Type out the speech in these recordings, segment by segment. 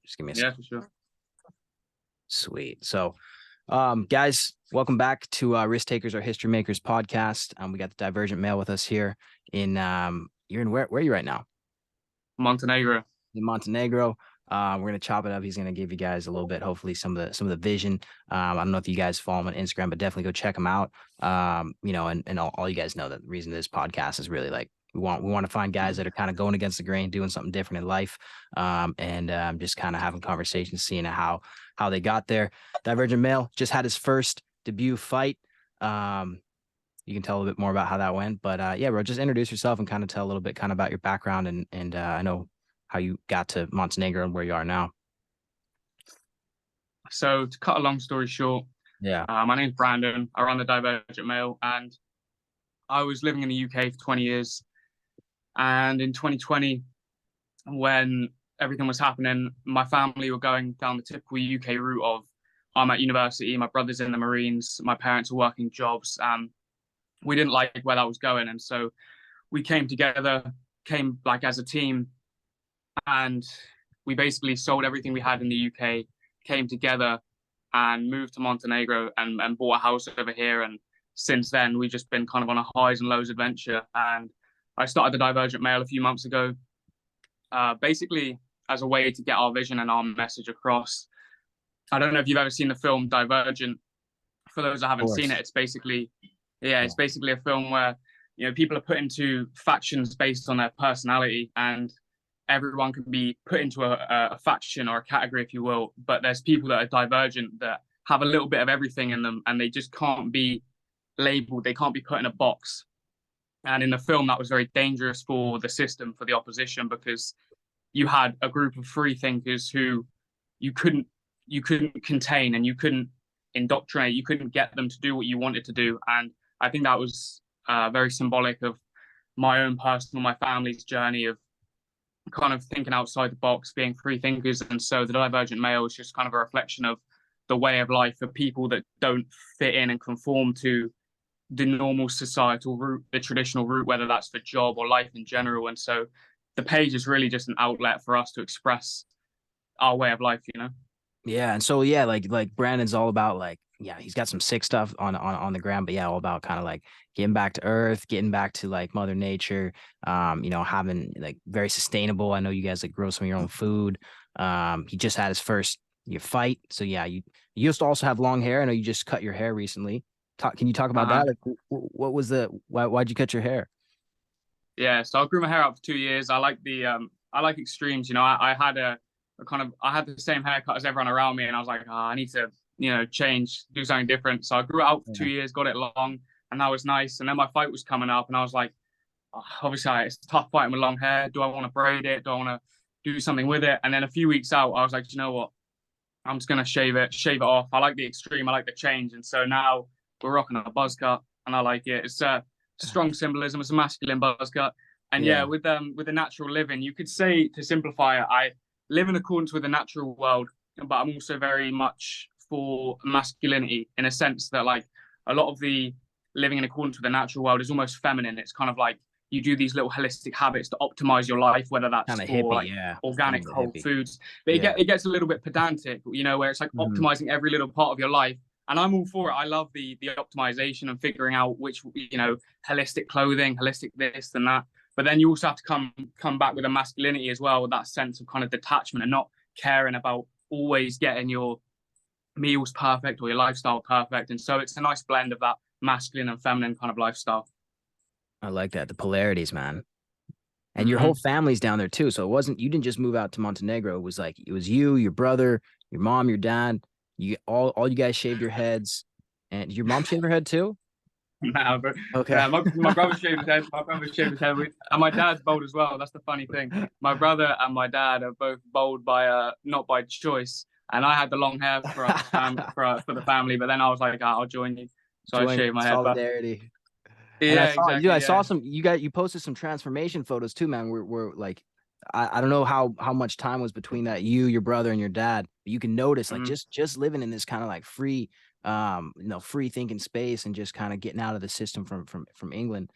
Just give me a Yeah, second. for sure. Sweet. So, guys, welcome back to Risk Takers or History Makers podcast. We got the Divergent Male with us here in you're in where are you right now? Montenegro. In Montenegro. We're gonna chop it up. He's gonna give you guys a little bit, hopefully some of the vision. I don't know if you guys follow him on Instagram, but definitely go check him out. And all you guys know that the reason this podcast is really like we want to find guys that are kind of going against the grain, doing something different in life, and just kind of having conversations, seeing how they got there. Divergent Male just had his first debut fight. You can tell a bit more about how that went, but yeah, bro, just introduce yourself and kind of tell a little bit kind of about your background and I know how you got to Montenegro and where you are now. So to cut a long story short, Yeah. my name's Brandon. I run the Divergent Male, and I was living in the UK for 20 years. And in 2020, when everything was happening, my family were going down the typical UK route of I'm at university, my brother's in the Marines, my parents are working jobs. We didn't like where that was going, and so we came together, came like as a team, and we basically sold everything we had in the UK, came together and moved to Montenegro and bought a house over here. And since then, we've just been kind of on a highs and lows adventure. And I started the Divergent Mail a few months ago, basically as a way to get our vision and our message across. I don't know if you've ever seen the film Divergent. For those that haven't seen it, it's basically a film where people are put into factions based on their personality, and everyone can be put into a faction or a category, if you will. But there's people that are divergent that have a little bit of everything in them, and they just can't be labeled. They can't be put in a box. And in the film, that was very dangerous for the system, for the opposition, because you had a group of free thinkers who you couldn't contain and you couldn't indoctrinate. You couldn't get them to do what you wanted to do. And I think that was very symbolic of my own personal, my family's journey of kind of thinking outside the box, being free thinkers. And so the Divergent Male is just kind of a reflection of the way of life for people that don't fit in and conform to the normal societal route, the traditional route, whether that's for job or life in general. And so the page is really just an outlet for us to express our way of life, Yeah, and so yeah, like Brandon's all about like he's got some sick stuff on the ground, but yeah, all about kind of like getting back to earth, getting back to like Mother Nature, having like very sustainable. I know you guys like grow some of your own food. He just had his first your fight, so yeah, you used to also have long hair. I know you just cut your hair recently. Can you talk about that? Like, what was why'd you cut your hair? Yeah, so I grew my hair out for 2 years. I like extremes. I had I had the same haircut as everyone around me, and I was like, I need to, change, do something different. So I grew it out for 2 years, got it long, and that was nice. And then my fight was coming up, and I was like, obviously it's tough fighting with long hair. Do I want to braid it? Do I want to do something with it? And then a few weeks out, I was like, you know what? I'm just gonna shave it off. I like the extreme, I like the change, and so now we're rocking a buzz cut, and I like it. It's a strong symbolism. It's a masculine buzz cut, and with the natural living, you could say, to simplify it, I live in accordance with the natural world, but I'm also very much for masculinity in a sense that like a lot of the living in accordance with the natural world is almost feminine. It's kind of like you do these little holistic habits to optimize your life, whether that's Kind of for hippie, like yeah. organic Kind of whole hippie. foods. But it gets a little bit pedantic, where it's like optimizing every little part of your life. And I'm all for it. I love the optimization and figuring out which, holistic clothing, holistic this and that. But then you also have to come back with a masculinity as well, with that sense of kind of detachment and not caring about always getting your meals perfect or your lifestyle perfect. And so it's a nice blend of that masculine and feminine kind of lifestyle. I like that. The polarities, man. And your whole family's down there too. So you didn't just move out to Montenegro. It was you, your brother, your mom, your dad. You all you guys shaved your heads. And did your mom shave her head too? Nah, but Okay. my brother shaved his head. My brother shaved his head, and my dad's bald as well. That's the funny thing. My brother and my dad are both bald by not by choice. And I had the long hair for the family, but then I was like, I'll join you. So I shaved my head. Solidarity. And Yeah, exactly. I saw you posted some transformation photos too, man. We're like, I don't know how much time was between that, you, your brother, and your dad, but you can notice like just living in this kind of like free, free thinking space and just kind of getting out of the system from England.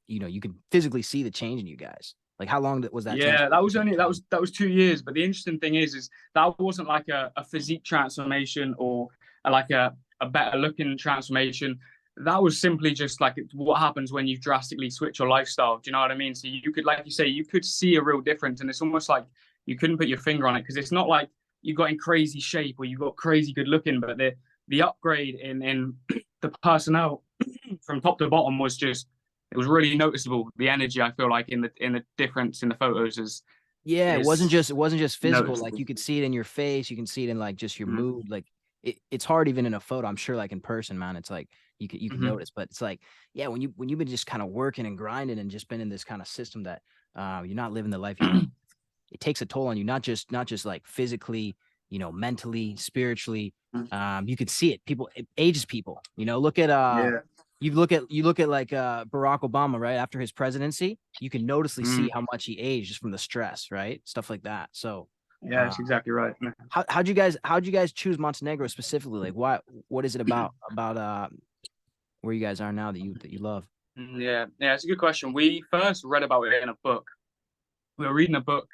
You can physically see the change in you guys. Like how long was that Yeah, that was transformation? only that was 2 years. But the interesting thing is that wasn't like a physique transformation or like a better looking transformation. That was simply just like what happens when you drastically switch your lifestyle. Do you know what I mean? So you could, like you say, you could see a real difference, and it's almost like you couldn't put your finger on it because it's not like you got in crazy shape or you got crazy good looking, but the upgrade in the personnel from top to bottom was just it was really noticeable. The energy I feel like in the difference in the photos Yeah, is it wasn't just physical. Like noticeable. you could see it in your face, you can see it in like just your Mm-hmm. mood. Like it's hard even in a photo. I'm sure like in person, man, it's like you can Mm-hmm. notice, but it's like, yeah, when you've been just kind of working and grinding and just been in this kind of system that you're not living the life you want, it takes a toll on you, not just like physically, you know, mentally, spiritually. You could see it. People, it ages people. You know, look at Yeah. you look at like Barack Obama, right? After his presidency, you can noticeably see Mm. how much he aged just from the stress, right? Stuff like that. So Yeah, uh that's exactly right. how'd you guys choose Montenegro specifically? Like what is it about where you guys are now that you love? Yeah, yeah, it's a good question. We first read about it in a book. We were reading a book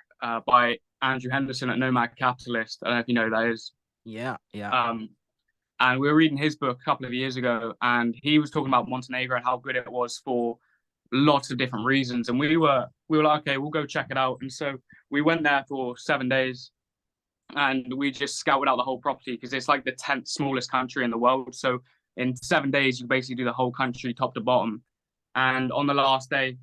by Andrew Henderson at Nomad Capitalist. I don't know if you know who that is. Yeah, yeah. Um, and we were reading his book a couple of years ago, and he was talking about Montenegro and how good it was for lots of different reasons. And we were like, okay, we'll go check it out. And so we went there for 7 days, and we just scouted out the whole property because it's like the 10th smallest country in the world. So in 7 days, you basically do the whole country top to bottom. And on the last day,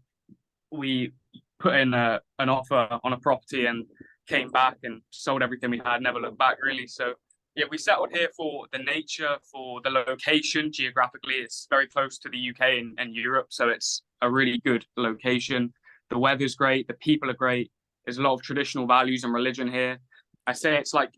we put in an offer on a property and came back and sold everything we had, never looked back really. So yeah, we settled here for the nature, for the location. Geographically, it's very close to the UK and Europe, so it's a really good location. The weather's great, the people are great. There's a lot of traditional values and religion here. I say it's like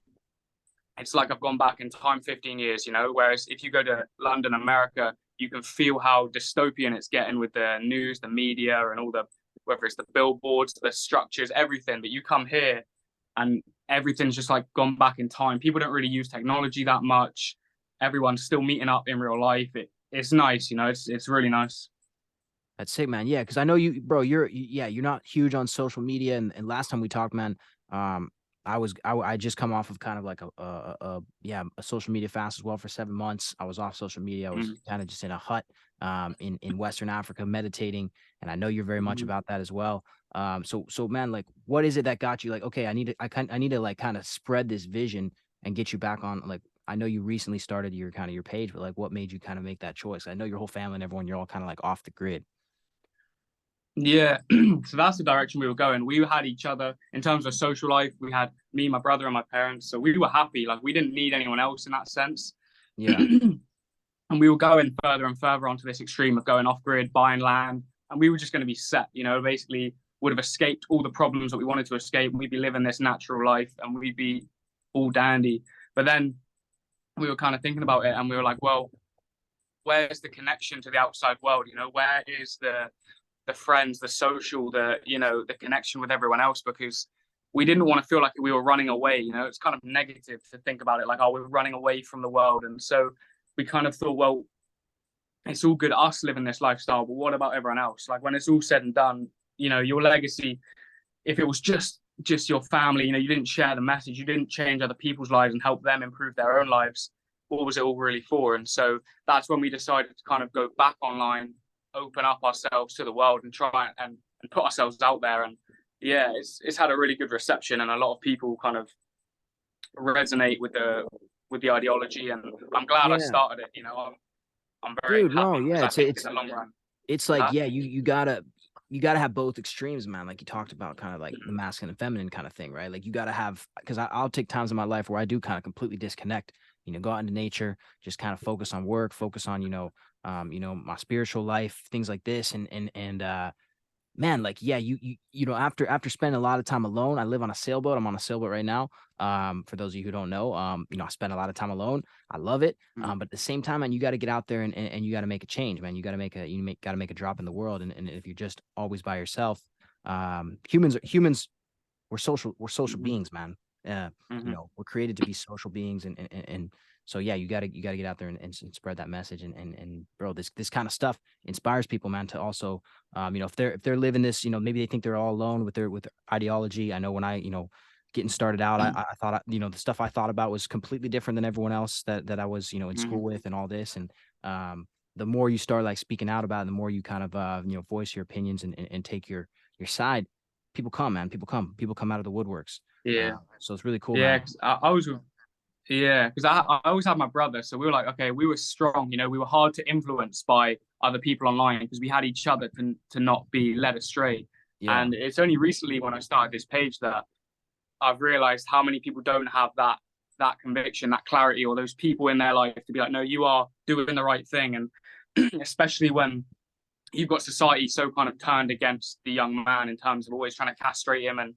I've gone back in time 15 years, you know. Whereas if you go to London, America, you can feel how dystopian it's getting with the news, the media, and all the whether it's the billboards, the structures, everything. But you come here, and everything's just like gone back in time. People don't really use technology that much. Everyone's still meeting up in real life. It's nice, you know. It's really nice. That's sick, man. Yeah, because I know you, bro. You're not huge on social media, and last time we talked, man, um, I just come off of kind of like a social media fast as well for 7 months. I was off social media. I was Mm-hmm. kind of just in a hut, in Western Africa meditating, and I know you're very much Mm-hmm. about that as well. So man, like, what is it that got you like, okay, I need to like kind of spread this vision and get you back on like. I know you recently started your kind of your page, but like, what made you kind of make that choice? I know your whole family and everyone, you're all kind of like off the grid. Yeah, so that's the direction we were going. We had each other in terms of social life. We had me, my brother, and my parents. So we were happy. Like we didn't need anyone else in that sense. Yeah. And we were going further and further onto this extreme of going off grid, buying land, and we were just going to be set. You know, basically would have escaped all the problems that we wanted to escape. We'd be living this natural life, and we'd be all dandy. But then we were kind of thinking about it, and we were like, well, where's the connection to the outside world? You know, where is the friends, the social, the you know, the connection with everyone else? Because we didn't want to feel like we were running away. You know, it's kind of negative to think about it like, oh, we're running away from the world. And so we kind of thought, well, it's all good us living this lifestyle, but what about everyone else? Like when it's all said and done, you know, your legacy, if it was just your family, you know, you didn't share the message, you didn't change other people's lives and help them improve their own lives, what was it all really for? And so that's when we decided to kind of go back online, open up ourselves to the world and try and put ourselves out there. And yeah, it's had a really good reception, and a lot of people kind of resonate with the ideology, and I'm glad I Yeah. started it. You know, I'm very Dude, no, happy yeah, because I think in the long run. it's like, Huh? yeah, you gotta have both extremes, man. Like you talked about kind of like the masculine and feminine kind of thing, right? Like you gotta have because I'll take times in my life where I do kind of completely disconnect, you know, go out into nature, just kind of focus on work, focus on, you know, my spiritual life, things like this. And man, like, yeah, you know, after spending a lot of time alone, I live on a sailboat. I'm on a sailboat right now. For those of you who don't know, you know, I spend a lot of time alone. I love it. But at the same time, man, you got to get out there and you got to make a change, man. You got to got to make a drop in the world. And if you're just always by yourself, humans we're social Mm-hmm. beings, man. You know, we're created to be social beings, and so yeah, you gotta get out there and spread that message, and bro, this kind of stuff inspires people, man, to also, you know, if they're living this, you know, maybe they think they're all alone with their ideology. I know when I, you know, getting started out, I thought, you know, the stuff I thought about was completely different than everyone else that I was, you know, in school with and all this. And the more you start like speaking out about it, the more you kind of, you know, voice your opinions and take your side, people come, man, people come out of the woodworks. Yeah. So it's really cool, Yeah. man. 'Cause I was with, yeah, because I always had my brother. So we were like, okay, we were strong. You know, we were hard to influence by other people online because we had each other to not be led astray. Yeah. And it's only recently when I started this page that I've realized how many people don't have that conviction, that clarity, or those people in their life to be like, no, you are doing the right thing. And especially when you've got society so kind of turned against the young man in terms of always trying to castrate him and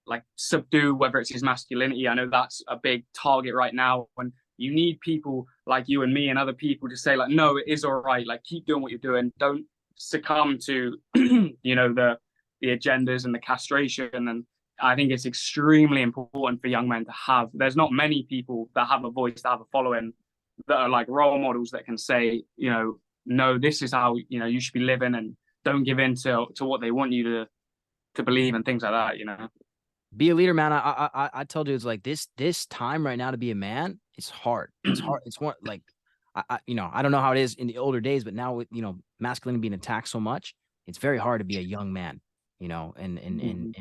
like subdue whether it's his masculinity. I know that's a big target right now. When you need people like you and me and other people to say like, no, it is all right. Like keep doing what you're doing. Don't succumb to you know the agendas and the castration. And I think it's extremely important for young men to have. There's not many people that have a voice, that have a following, that are like role models that can say, you know, no, this is how you know you should be living, and don't give in to what they want you to believe and things like that. You know. Be a leader, man. I tell dudes like this time right now to be a man, it's hard. It's hard. It's more like you know, I don't know how it is in the older days, but now with, you know, masculinity being attacked so much, it's very hard to be a young man, you know, and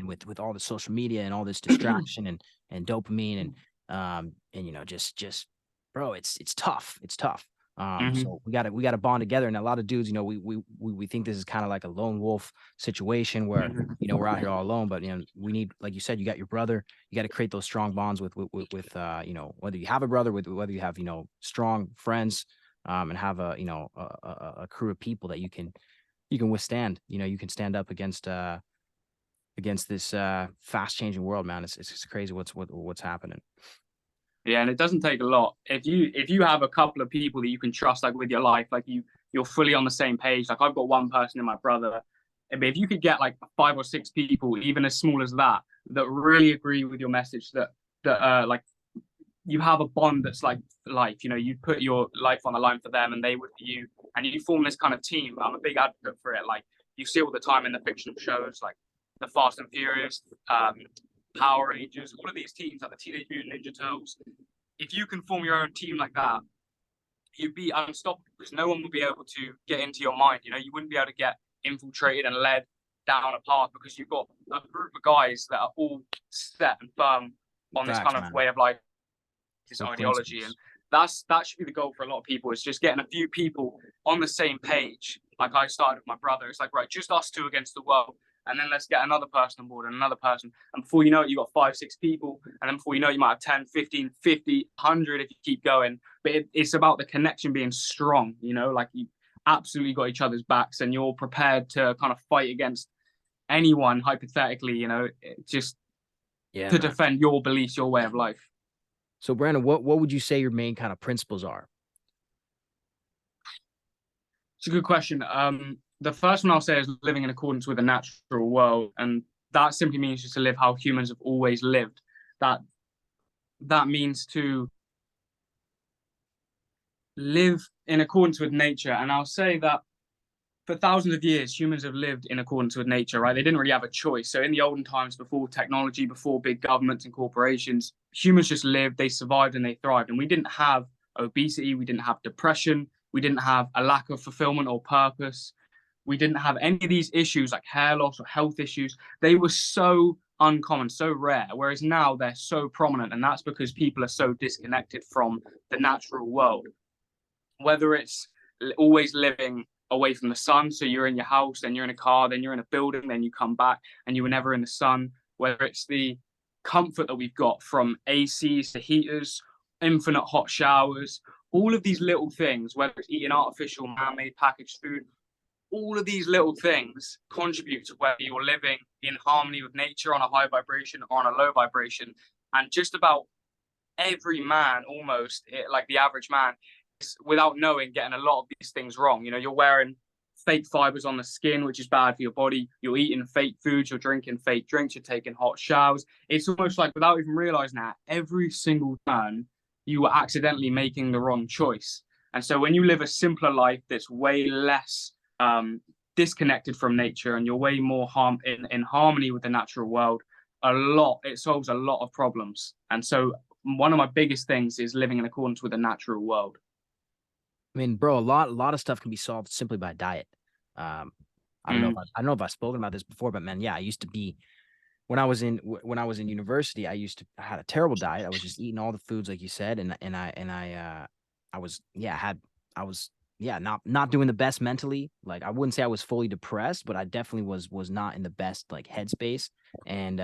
with all the social media and all this distraction and dopamine and you know, just bro, it's tough. It's tough. Mm-hmm. So we gotta bond together. And a lot of dudes, you know, we think this is kind of like a lone wolf situation where, Mm-hmm. you know, we're out here all alone, but you know, we need, like you said, you got your brother, you got to create those strong bonds with you know, whether you have a brother, with whether you have, you know, strong friends, and have a, you know, a crew of people that you can withstand, you know, you can stand up against this fast changing world, man. It's crazy what's happening. Yeah, and it doesn't take a lot. If you have a couple of people that you can trust, like with your life, like you're fully on the same page. Like I've got one person in my brother, but if you could get like 5 or 6 people, even as small as that, that really agree with your message, that like you have a bond that's like life. You know, you put your life on the line for them, and they would for you, and you form this kind of team. I'm a big advocate for it. Like you see all the time in the fictional shows, like the Fast and Furious, Power Rangers, all of these teams, like the Teenage Mutant Ninja Turtles. If you can form your own team like that, you'd be unstoppable because no one will be able to get into your mind. You know, you wouldn't be able to get infiltrated and led down a path because you've got a group of guys that are all set and firm on this Facts, kind of man. way of life, this Core ideology. And principles. that should be the goal for a lot of people. It's just getting a few people on the same page. Like I started with my brother. It's like, right, just us two against the world. And then let's get another person on board and another person. And before you know it, you got 5, 6 people. And then before you know it, you might have 10, 15, 50, 100 if you keep going. But it's about the connection being strong, you know, like you absolutely got each other's backs and you're prepared to kind of fight against anyone, hypothetically, you know, just Yeah, to man. defend your beliefs, your way of life. So Brandon, what would you say your main kind of principles are? It's a good question. The first one I'll say is living in accordance with the natural world, and that simply means just to live how humans have always lived. That that means to live in accordance with nature, and I'll say that for thousands of years, humans have lived in accordance with nature, right? They didn't really have a choice. So in the olden times, before technology, before big governments and corporations, humans just lived, they survived and they thrived. And we didn't have obesity, we didn't have depression, we didn't have a lack of fulfillment or purpose. We didn't have any of these issues like hair loss or health issues. They were so uncommon, so rare, whereas now they're so prominent. And that's because people are so disconnected from the natural world. Whether it's always living away from the sun, so you're in your house, then you're in a car, then you're in a building, then you come back and you were never in the sun, whether it's the comfort that we've got from ACs to heaters, infinite hot showers, all of these little things, whether it's eating artificial man-made packaged food, all of these little things contribute to whether you're living in harmony with nature on a high vibration or on a low vibration. And just about every man, almost like the average man, is, without knowing, getting a lot of these things wrong. You know, you're wearing fake fibers on the skin, which is bad for your body. You're eating fake foods, you're drinking fake drinks, you're taking hot showers. It's almost like without even realizing that, every single turn, you were accidentally making the wrong choice. And so when you live a simpler life that's way less disconnected from nature and you're way more in harmony with the natural world, it solves a lot of problems. And so one of my biggest things is living in accordance with the natural world. I mean, bro, a lot of stuff can be solved simply by diet. Um, Mm, I don't know if I've spoken about this before, but man, yeah, I used to be when I was in university, I had a terrible diet. I was just eating all the foods like you said, I was I was not doing the best mentally. Like I wouldn't say I was fully depressed, but I definitely was not in the best like headspace. And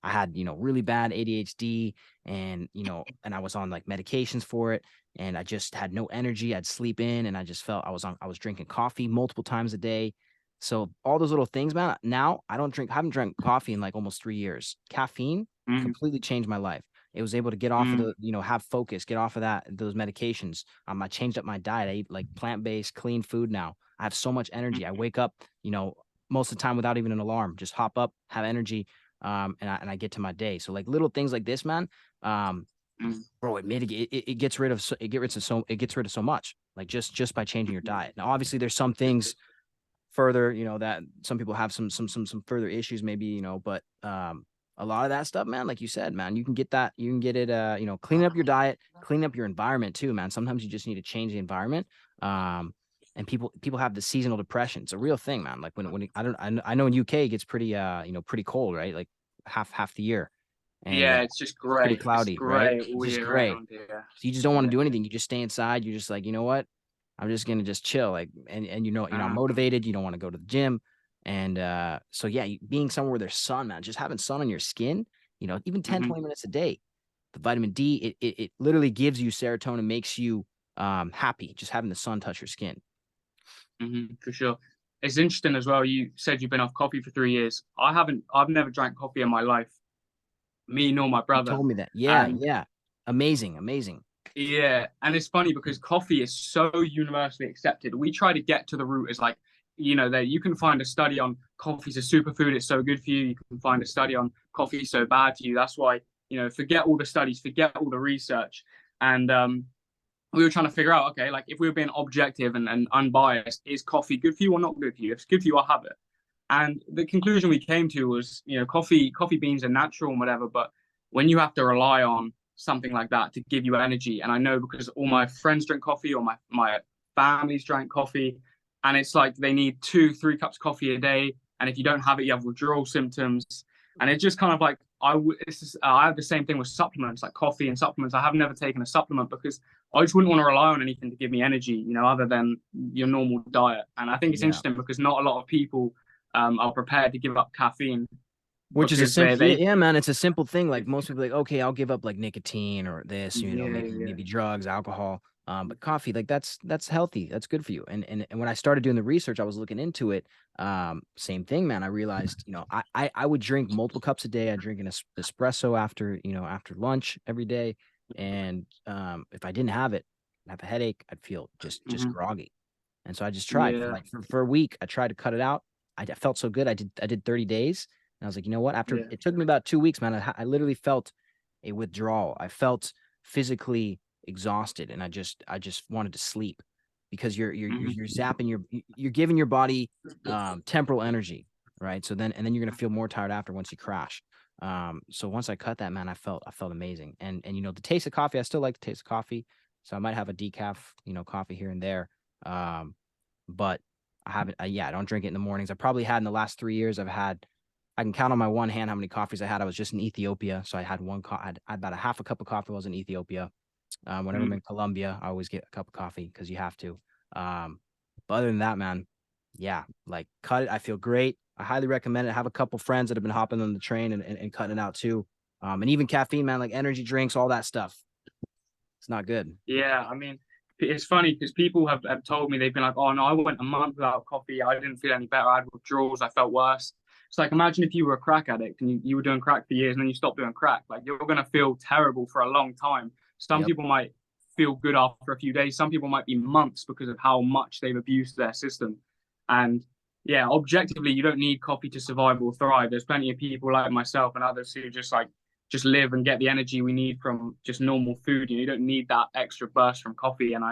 I had, you know, really bad ADHD, and and I was on like medications for it, and I just had no energy. I'd sleep in, and I just felt I was drinking coffee multiple times a day. So all those little things, man. Now I haven't drank coffee in like almost 3 years. Caffeine mm, completely changed my life. It was able to get off of mm, the, have focus, get off of those medications. I changed up my diet. I eat like plant-based, clean food now. I have so much energy. I mm, wake up, most of the time without even an alarm. Just hop up, have energy, and I get to my day. So like little things like this, man. Um, mm. bro, it gets rid of it gets rid of so much. Like just by changing your diet. Now, obviously, there's some things further, that some people have some further issues, maybe, but a lot of that stuff, man, like you said, man, you can get it, cleaning up your diet, cleaning up your environment too, man. Sometimes you just need to change the environment. And people have the seasonal depression. It's a real thing, man. Like when I know in UK it gets pretty pretty cold, right? Like half the year, and Yeah, it's just it's pretty grey. It's cloudy, right? grey It's all just year gray. round. Yeah, So you just don't want to yeah. do anything. You just stay inside. You're just like, you know what? I'm just gonna just chill. Like, and you're not Uh, motivated. You don't want to go to the gym. And so yeah, being somewhere where there's sun, man, just having sun on your skin, even 10, mhm, 20 minutes a day. The vitamin D, it literally gives you serotonin, makes you happy, just having the sun touch your skin. for sure. It's interesting as well. You said you've been off coffee for 3 years. I haven't. I've never drank coffee in my life. Me nor my You brother. told me that. Yeah, And yeah. Amazing, amazing. yeah, and it's funny because coffee is so universally accepted. We try to get to the root as like, that you can find a study on coffee's a superfood, it's so good for you. You can find a study on coffee so bad for you. That's why, forget all the studies, forget all the research. And we were trying to figure out, okay, like if we were being objective and unbiased, is coffee good for you or not good for you? If it's good for you, I'll have it. And the conclusion we came to was, coffee beans are natural and whatever, but when you have to rely on something like that to give you energy, and I know because all my friends drink coffee or my families drank coffee, and it's like they need 2, 3 cups of coffee a day, and if you don't have it, you have withdrawal symptoms, and it's just kind of like I have the same thing with supplements like coffee and supplements. I have never taken a supplement because I just wouldn't want to rely on anything to give me energy, other than your normal diet. And I think it's Yeah. interesting because not a lot of people are prepared to give up caffeine Which is a because simple, yeah, they yeah, man. It's a simple thing. Like most people, like, okay, I'll give up like nicotine or this, yeah, yeah. maybe drugs, alcohol. But coffee, like that's healthy. That's good for you. And when I started doing the research, I was looking into it. Same thing, man. I realized, I would drink multiple cups a day. I drink an espresso after, after lunch every day. And if I didn't have it, I'd have a headache. I'd feel just Hmm. groggy. And so I just tried for Yeah, like for a week. I tried to cut it out. I felt so good. I did 30 days. And I was like, you know what? After yeah. it took me about 2 weeks, man, I literally felt a withdrawal. I felt physically exhausted, and I just wanted to sleep because Hmm. you're zapping you're giving your body temporal energy, right? So then you're gonna feel more tired after once you crash. So once I cut that, man, I felt amazing. And the taste of coffee, I still like the taste of coffee. So I might have a decaf, coffee here and there. Um, but I haven't, yeah, I don't drink it in the mornings. I probably had in the last 3 years, I can count on my one hand how many coffees I had. I was just in Ethiopia. So I had I had about a half a cup of coffee while I was in Ethiopia. Whenever I'm in Colombia, I always get a cup of coffee because you have to. But other than that, man, yeah, like cut it. I feel great. I highly recommend it. I have a couple friends that have been hopping on the train and cutting it out too. And even caffeine, man, like energy drinks, all that stuff. It's not good. Yeah, I mean, it's funny because people have told me they've been like, oh no, I went a month without coffee. I didn't feel any better. I had withdrawals. I felt worse. It's like, imagine if you were a crack addict and you were doing crack for years and then you stopped doing crack. Like, you're going to feel terrible for a long time. Some Yep. people might feel good after a few days. Some people might be months because of how much they've abused their system. And yeah, objectively, you don't need coffee to survive or thrive. There's plenty of people like myself and others who just live and get the energy we need from just normal food. You don't need that extra burst from coffee. And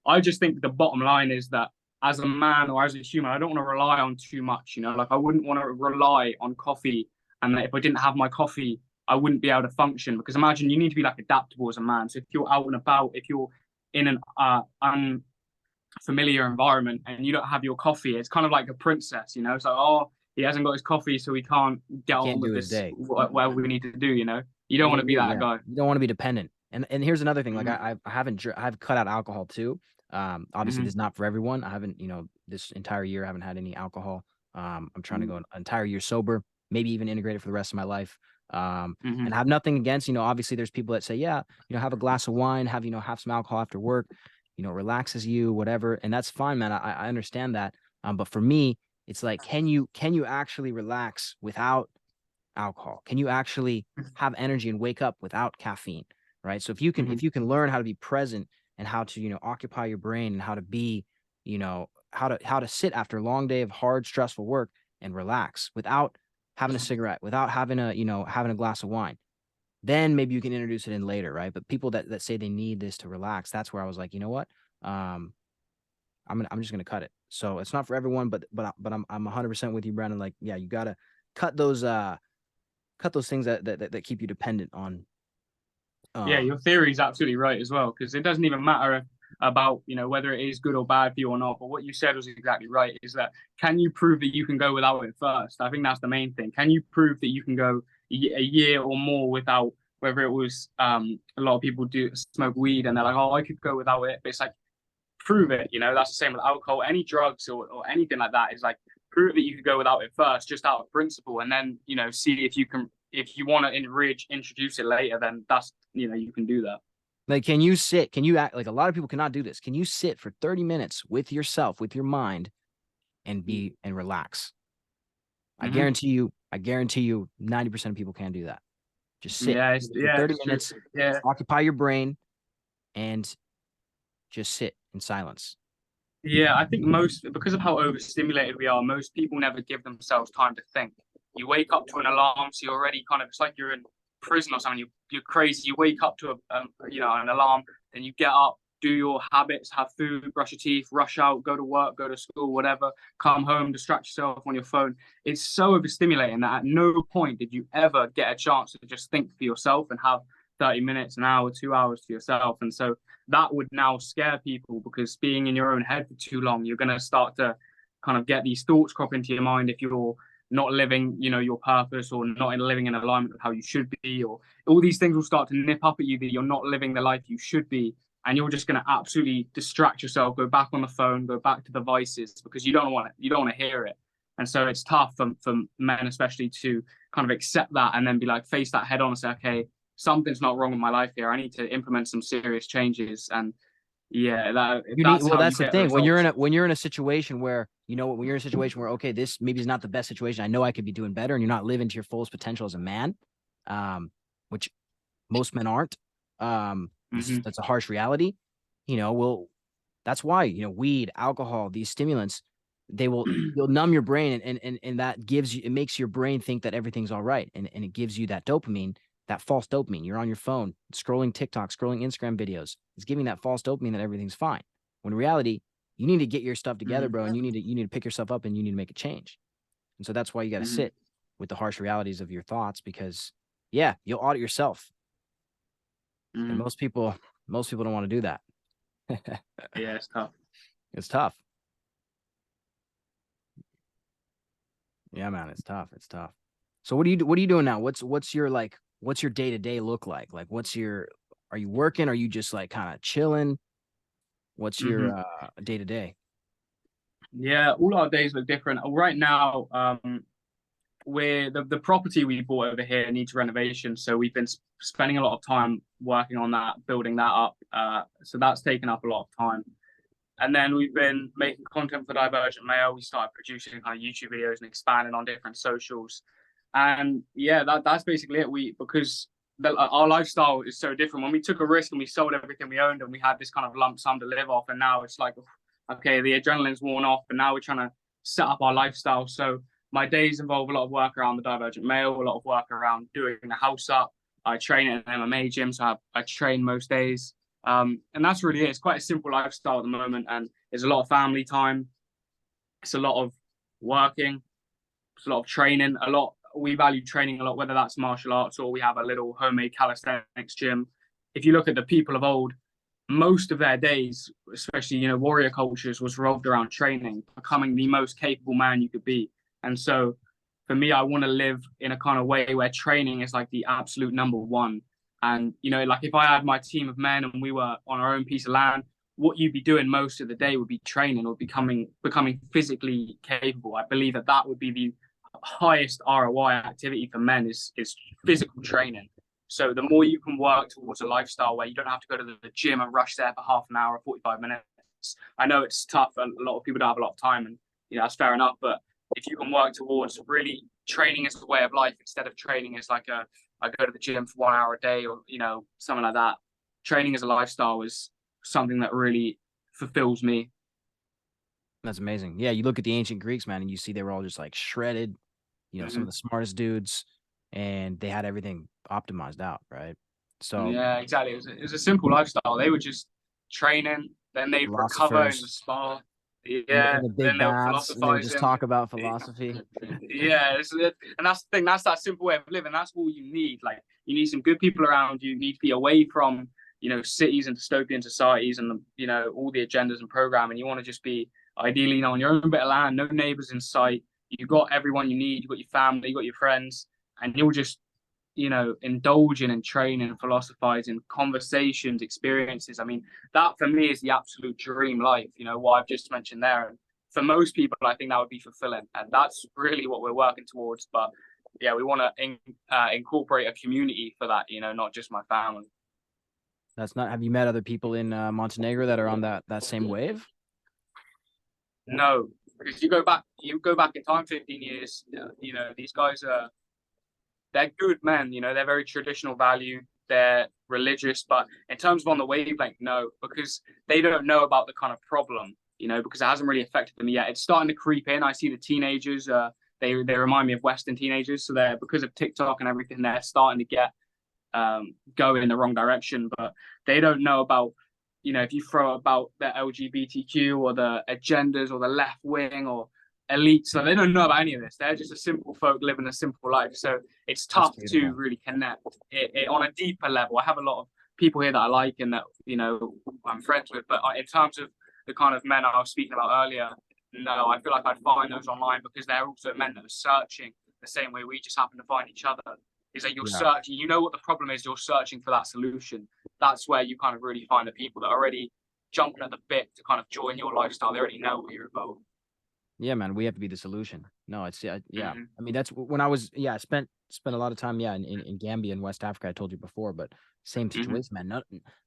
I just think the bottom line is that as a man or as a human, I don't want to rely on too much. Like I wouldn't want to rely on coffee, and that if I didn't have my coffee, I wouldn't be able to function. Because imagine you need to be like adaptable as a man. So if you're out and about, if you're in an unfamiliar environment and you don't have your coffee, it's kind of like a princess. It's like, oh, he hasn't got his coffee, so he can't get on Can't do with his this day. whatever we need to do. You don't And want to be that yeah, guy. you don't want to be dependent. And here's another thing. Like Mm-hmm. I've cut out alcohol too. Obviously Mm-hmm. this is not for everyone. I haven't, this entire year I haven't had any alcohol. I'm trying to go an entire year sober, maybe even integrate it for the rest of my life. Mm-hmm. And I have nothing against, obviously there's people that say, yeah, have a glass of wine, have some alcohol after work, relaxes you, whatever. And that's fine, man. I understand that. But for me, it's like, can you actually relax without alcohol? Can you actually have energy and wake up without caffeine? Right. So Mm-hmm. if you can learn how to be present and how to, occupy your brain and how to be, how to sit after a long day of hard, stressful work and relax without having a cigarette, without having having a glass of wine, then maybe you can introduce it in later. Right. But people that say they need this to relax, that's where I was like, you know what? I'm just gonna cut it. So it's not for everyone, but I'm 100% with you, Brandon. Like, yeah, you gotta cut those things that keep you dependent on. Yeah, um your theory is absolutely right as well, because it doesn't even matter about whether it is good or bad for you or not. But what you said was exactly right. Is that, can you prove that you can go without it first? I think that's the main thing. Can you prove that you can go a year or more without, whether it was a lot of people do smoke weed and they're like, oh, I could go without it. But it's like, prove it. That's the same with alcohol, any drugs or anything like that. Is like, prove that you could go without it first, just out of principle, and then see if you can. If you want to introduce it later, then that's you can do that. like, can you act like, a lot of people cannot do this? Can you sit for 30 minutes with yourself, with your mind, and relax? Mm-hmm. I guarantee you 90% of people can't do that. Just sit Yeah, for 30 it's true. minutes, Yeah, occupy your brain, and just sit in silence. yeah. I think most, because of how overstimulated we are, most people never give themselves time to think. You wake up to an alarm, so you're already kind of, it's like you're in prison or something. You're crazy. You wake up to an alarm, then you get up, do your habits, have food, brush your teeth, rush out, go to work, go to school, whatever, come home, distract yourself on your phone. It's so overstimulating that at no point did you ever get a chance to just think for yourself and have 30 minutes, an hour, 2 hours to yourself. And so that would now scare people, because being in your own head for too long, you're going to start to kind of get these thoughts crop into your mind if you're not living, your purpose, or not living in alignment with how you should be, or all these things will start to nip up at you that you're not living the life you should be. And you're just going to absolutely distract yourself, go back on the phone, go back to the vices, because you don't want to hear it. And so it's tough for men, especially, to kind of accept that and then be like, face that head on and say, okay, something's not wrong with my life here. I need to implement some serious changes. And yeah, that's Well, how you that's the get thing. results. When you're in a situation where, when you're in a situation where, okay, this maybe is not the best situation. I know I could be doing better, and you're not living to your fullest potential as a man, which most men aren't. Mm-hmm. That's a harsh reality. Well, that's why, weed, alcohol, these stimulants, you'll numb your brain, and that gives you, it makes your brain think that everything's all right. And it gives you that dopamine, that false dopamine. You're on your phone, scrolling TikTok, scrolling Instagram videos. It's giving that false dopamine that everything's fine. When in reality, you need to get your stuff together, bro, and you need to pick yourself up, and you need to make a change. And so that's why you got to Mm-hmm. sit with the harsh realities of your thoughts, because yeah, you'll audit yourself. And Mm-hmm. most people don't want to do that. Yeah, it's tough. It's tough. Yeah, man, it's tough. It's tough. So what are you doing now? What's your day to day look like? Like, are you working? Are you just like kind of chilling? What's Mm-hmm. your day to day? Yeah, all our days look different. Right now, we're the property we bought over here needs renovation, so we've been spending a lot of time working on that, building that up. So that's taken up a lot of time. And then we've been making content for Divergent Male. We started producing kind of YouTube videos and expanding on different socials. And yeah, that's basically it. Because our lifestyle is so different. When we took a risk and we sold everything we owned and we had this kind of lump sum to live off, and now it's like, okay, the adrenaline's worn off, and now we're trying to set up our lifestyle. So my days involve a lot of work around the Divergent Male, a lot of work around doing the house up. I train at an MMA gym, so I train most days. And that's really it. It's quite a simple lifestyle at the moment, and there's a lot of family time. It's a lot of working. It's a lot of training. We value training a lot, whether that's martial arts or we have a little homemade calisthenics gym. If you look at the people of old, most of their days, especially warrior cultures, was revolved around training, becoming the most capable man you could be. And so, for me, I want to live in a kind of way where training is like the absolute number one. And like if I had my team of men and we were on our own piece of land, what you'd be doing most of the day would be training or becoming physically capable. I believe that would be the highest ROI activity for men is physical training. So the more you can work towards a lifestyle where you don't have to go to the gym and rush there for half an hour or 45 minutes. I know it's tough and a lot of people don't have a lot of time, and that's fair enough. But if you can work towards really training as a way of life instead of training as like I go to the gym for 1 hour a day or something like that. Training as a lifestyle is something that really fulfills me. That's amazing. Yeah, you look at the ancient Greeks, man, and you see they were all just like shredded, some of the smartest dudes, and they had everything optimized out, right? So Yeah, exactly. It was a simple lifestyle. They were just training, then they'd recover in the philosophers spa. in Yeah, the then big they were baths, and they would just philosophizing. talk about philosophy. Yeah, and that's the thing. That's that simple way of living. That's all you need. Like you need some good people around you. You need to be away from cities and dystopian societies and all the agendas and programming. You want to just be ideally on your own bit of land, no neighbors in sight. You've got everyone you need. You've got your family. You've got your friends, and you'll just indulging and training and philosophizing, conversations, experiences. I mean, that for me is the absolute dream life, what I've just mentioned there. And for most people, I think that would be fulfilling. And that's really what we're working towards. But yeah, we want to incorporate a community for that, not just my family. That's not. Have you met other people in Montenegro that are on that same wave? No, because you go back in time 15 years, these guys are they're good men, they're very traditional value, they're religious, but in terms of on the wavelength, no, because they don't know about the kind of problem, because it hasn't really affected them yet. It's starting to creep in. I see the teenagers, they remind me of Western teenagers, so they're because of TikTok and everything, they're starting to get go in the wrong direction, but they don't know about if you throw about the LGBTQ or the agendas or the left wing or elite. So they don't know about any of this. They're just a simple folk living a simple life. So it's tough to really connect it on a deeper level. I have a lot of people here that I like and that I'm friends with, but in terms of the kind of men I was speaking about earlier, no, I feel like I'd find those online because they're also men that are searching the same way we just happen to find each other. Is that you're searching, what the problem is, you're searching for that solution. That's where you kind of really find the people that are already jumping at the bit to kind of join your lifestyle. They already know what you're about. Yeah, man, we have to be the solution. No, it's yeah. Mm-hmm. I mean, that's when I was I spent a lot of time in Gambia and West Africa. I told you before, but same situation, man.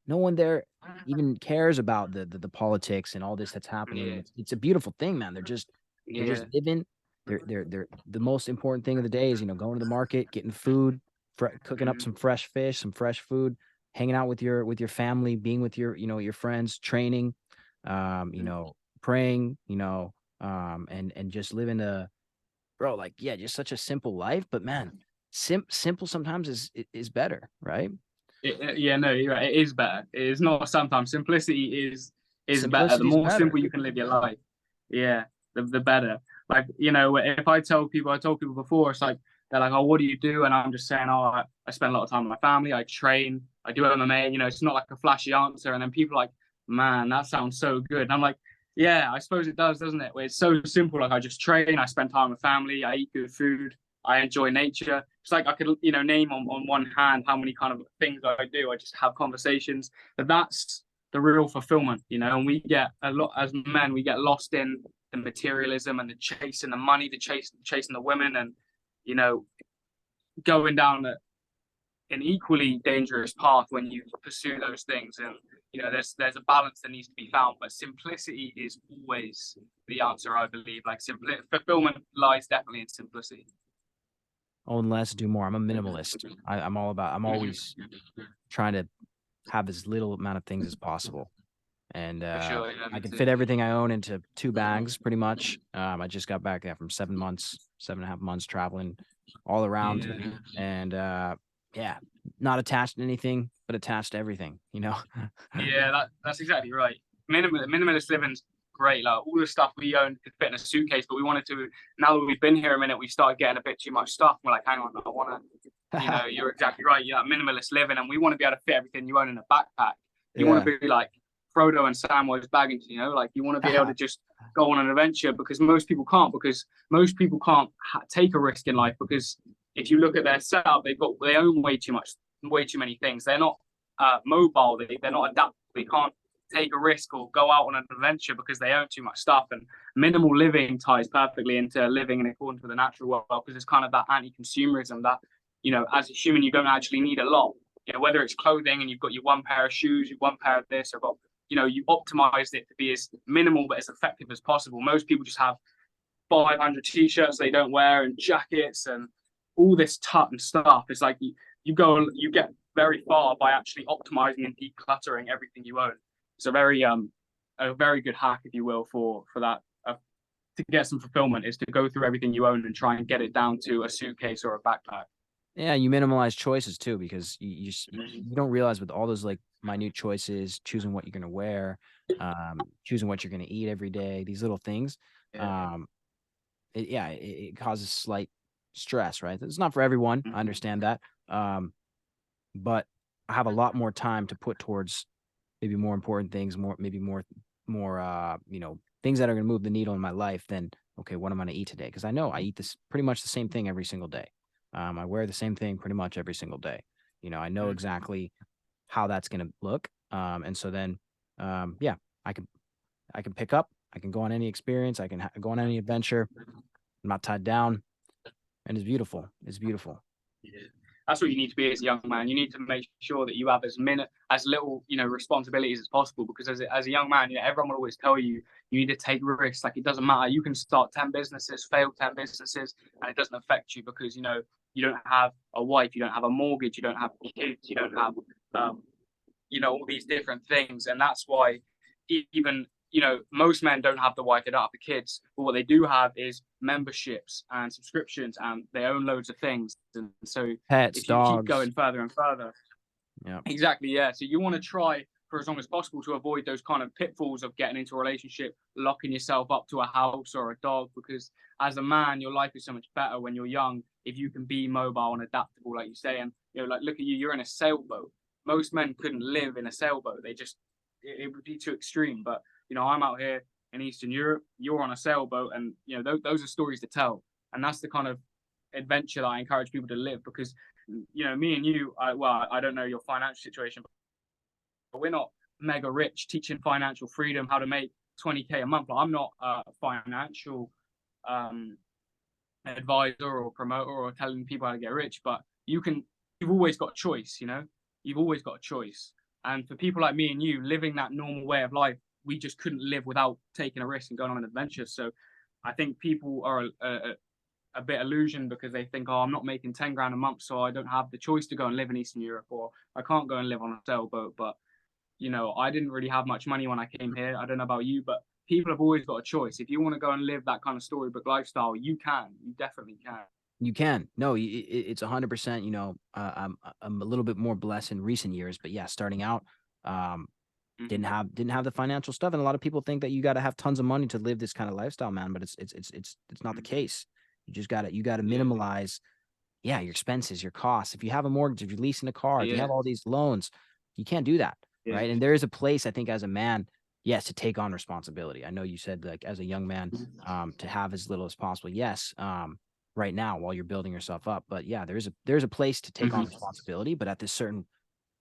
No one there even cares about the politics and all this that's happening. Yeah. It's a beautiful thing, man. They're just living. They're the most important thing of the day is going to the market, getting food, cooking up some fresh fish, some fresh food, hanging out with your family, being with your friends, training, praying, and just living just such a simple life. But man, simple sometimes is better, right? No, you're right. It is better. It is not sometimes. Simplicity is better. The Simplicity is more better. simple you can live your life, yeah, the better. Like if I told people before, it's like they're like, oh, what do you do? And I'm just saying, oh, I spend a lot of time with my family. I train. I do MMA. It's not like a flashy answer. And then people are like, man, that sounds so good. And I'm like, yeah, I suppose it does, doesn't it? Where it's so simple. Like I just train. I spend time with family. I eat good food. I enjoy nature. It's like I could, name on one hand how many kind of things I do. I just have conversations. But that's the real fulfillment, and we get a lot as men, we get lost in the materialism and the chasing the money, the chasing the women, and going down an equally dangerous path when you pursue those things. And there's a balance that needs to be found, but simplicity is always the answer, I believe. Like fulfillment lies definitely in simplicity. Own less, do more. I'm a minimalist. I'm always trying to have as little amount of things as possible. and For sure. Yeah, I me can too. fit everything I own into 2 bags pretty much. I just got back from 7.5 months traveling all around, Yeah. and yeah, not attached to anything, but attached to everything, you know? Yeah, that's exactly right. Minimalist living's great. Like all the stuff we own could fit in a suitcase, but we wanted to. Now that we've been here a minute, we started getting a bit too much stuff. We're like, hang on, I want to. You're exactly right. Yeah, minimalist living, and we want to be able to fit everything you own in a backpack. You want Yeah. to be like Frodo and Samwise Baggins. Like you want to be able to just go on an adventure because most people can't. Because most people can't take a risk in life because if you look at their setup, they own way too much, way too many things. They're not mobile. They're not adaptable. They can't take a risk or go out on an adventure because they own too much stuff. And minimal living ties perfectly into living in accordance with the natural world because it's kind of that anti-consumerism that, as a human, you don't actually need a lot. Whether it's clothing and you've got your one pair of shoes, your one pair of this, or you optimized it to be as minimal but as effective as possible. Most people just have 500 t-shirts they don't wear and jackets and all this tut and stuff. It's like you get very far by actually optimizing and decluttering everything you own. It's a very good hack, if you will, for that. To get some fulfillment is to go through everything you own and try and get it down to a suitcase or a backpack. Yeah, you minimalize choices too because you don't realize with all those like minute choices, choosing what you're gonna wear, choosing what you're gonna eat every day, these little things, Yeah. um, it causes slight stress, right? It's not for everyone. I Mm-hmm. understand that, but I have a lot more time to put towards maybe more important things, more things that are gonna move the needle in my life than okay, what am I gonna eat today? Because I know I eat this pretty much the same thing every single day. I wear the same thing pretty much every single day. I know exactly how that's gonna look. And so then, yeah, I can I can pick up. I can go on any experience. I can go on any adventure. I'm not tied down, and it's beautiful. It's beautiful. Yeah. That's what you need to be as a young man. You need to make sure that you have as little, responsibilities as possible. Because as a young man, everyone will always tell you you need to take risks. Like it doesn't matter. You can start 10 businesses, fail 10 businesses, and it doesn't affect you because you don't have a wife, you don't have a mortgage, you don't have kids, you don't have all these different things, and that's why even most men don't have the wife, they don't have the kids, but what they do have is memberships and subscriptions, and they own loads of things. And so Pets, if you keep dogs. going further and further, Yeah. exactly, yeah. So you want to try for as long as possible to avoid those kind of pitfalls of getting into a relationship, locking yourself up to a house or a dog, because as a man, your life is so much better when you're young if you can be mobile and adaptable, like you say. And like look at you, you're in a sailboat. Most men couldn't live in a sailboat. It would be too extreme. But I'm out here in Eastern Europe. You're on a sailboat, and those are stories to tell. And that's the kind of adventure that I encourage people to live because me and you, I don't know your financial situation, but we're not mega rich teaching financial freedom, how to make 20K a month. Like, I'm not a financial um, advisor or promoter or telling people how to get rich, but you've always got a choice, you've always got a choice. And for people like me and you living that normal way of life, we just couldn't live without taking a risk and going on an adventure. So I think people are a bit illusioned because they think, oh, I'm not making 10 grand a month, so I don't have the choice to go and live in Eastern Europe, or I can't go and live on a sailboat. But I didn't really have much money when I came here. I don't know about you, but people have always got a choice. If you want to go and live that kind of storybook lifestyle, you can. You definitely can. You can. No, it's 100%. I'm a little bit more blessed in recent years, but yeah, starting out, um, Mm-hmm. didn't have the financial stuff, and a lot of people think that you got to have tons of money to live this kind of lifestyle, man. But it's not the case. You got to Yeah. minimalize, yeah, your expenses, your costs. If you have a mortgage, if you're leasing a car, if you Yeah. have all these loans, you can't do that, Yeah. right? And there is a place, I think, as a man, yes, to take on responsibility. I know you said like as a young man, to have as little as possible. Yes, right now while you're building yourself up, but yeah, there's a place to take on Mm-hmm. responsibility, but at this certain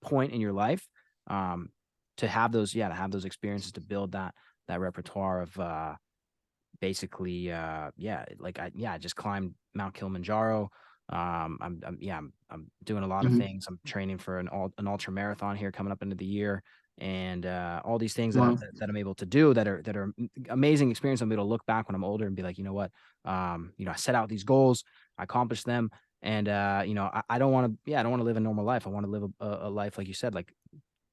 point in your life, um, to have those experiences to build that repertoire of basically I just climbed Mount Kilimanjaro. I'm doing a lot of Mm-hmm. things. I'm training for an ultra marathon here coming up into the year, and all these things that Wow. I'm able to do that are amazing experience. I'm able to look back when I'm older and be like, you know what, I set out these goals, I accomplished them, and I don't want to, I don't want to live a normal life. I want to live a life like you said, like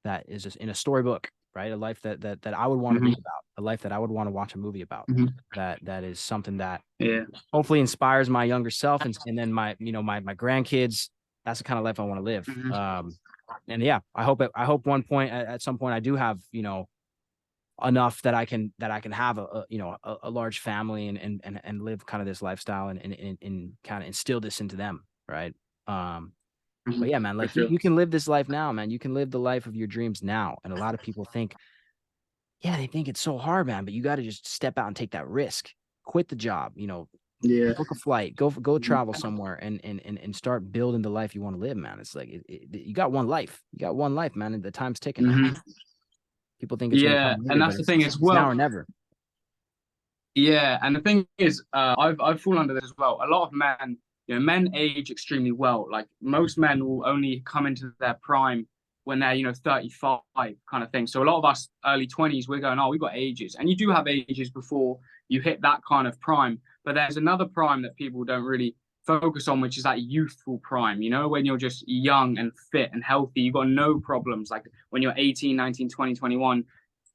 that is just in a storybook. right? A life that I would want to Hmm. read about, a life that I would want to watch a movie about. Hmm. That is something that Yeah. hopefully inspires my younger self, and then my, my grandkids. That's the kind of life I want to live. Hmm. And yeah, I hope one point, at some point, I do have, enough that I can have a large family, and live kind of this lifestyle, and kind of instill this into them, right? Hmm. But yeah, man, For like, you, sure. you can live this life now, man. You can live the life of your dreams now. And a lot of people think, yeah, they think it's so hard, man, but you got to just step out and take that risk. Quit the job, Yeah. book a flight, go Mhm. travel somewhere, and start building the life you want to live, man. It's like, you got one life. You got one life, man, and the time's ticking. Hmm. People think it's going to Yeah, come and later, that's but the it's, thing it's as it's now well. or never. Yeah, and the thing is, I've fallen under this as well. A lot of men, men age extremely well. Like most men will only come into their prime when they're 35 kind of thing. So a lot of us early 20s, we're going, oh, we got ages, and you do have ages before you hit that kind of prime. But there's another prime that people don't really focus on, which is that youthful prime. When you're just young and fit and healthy, you've got no problems. Like when you're 18, 19, 20, 21,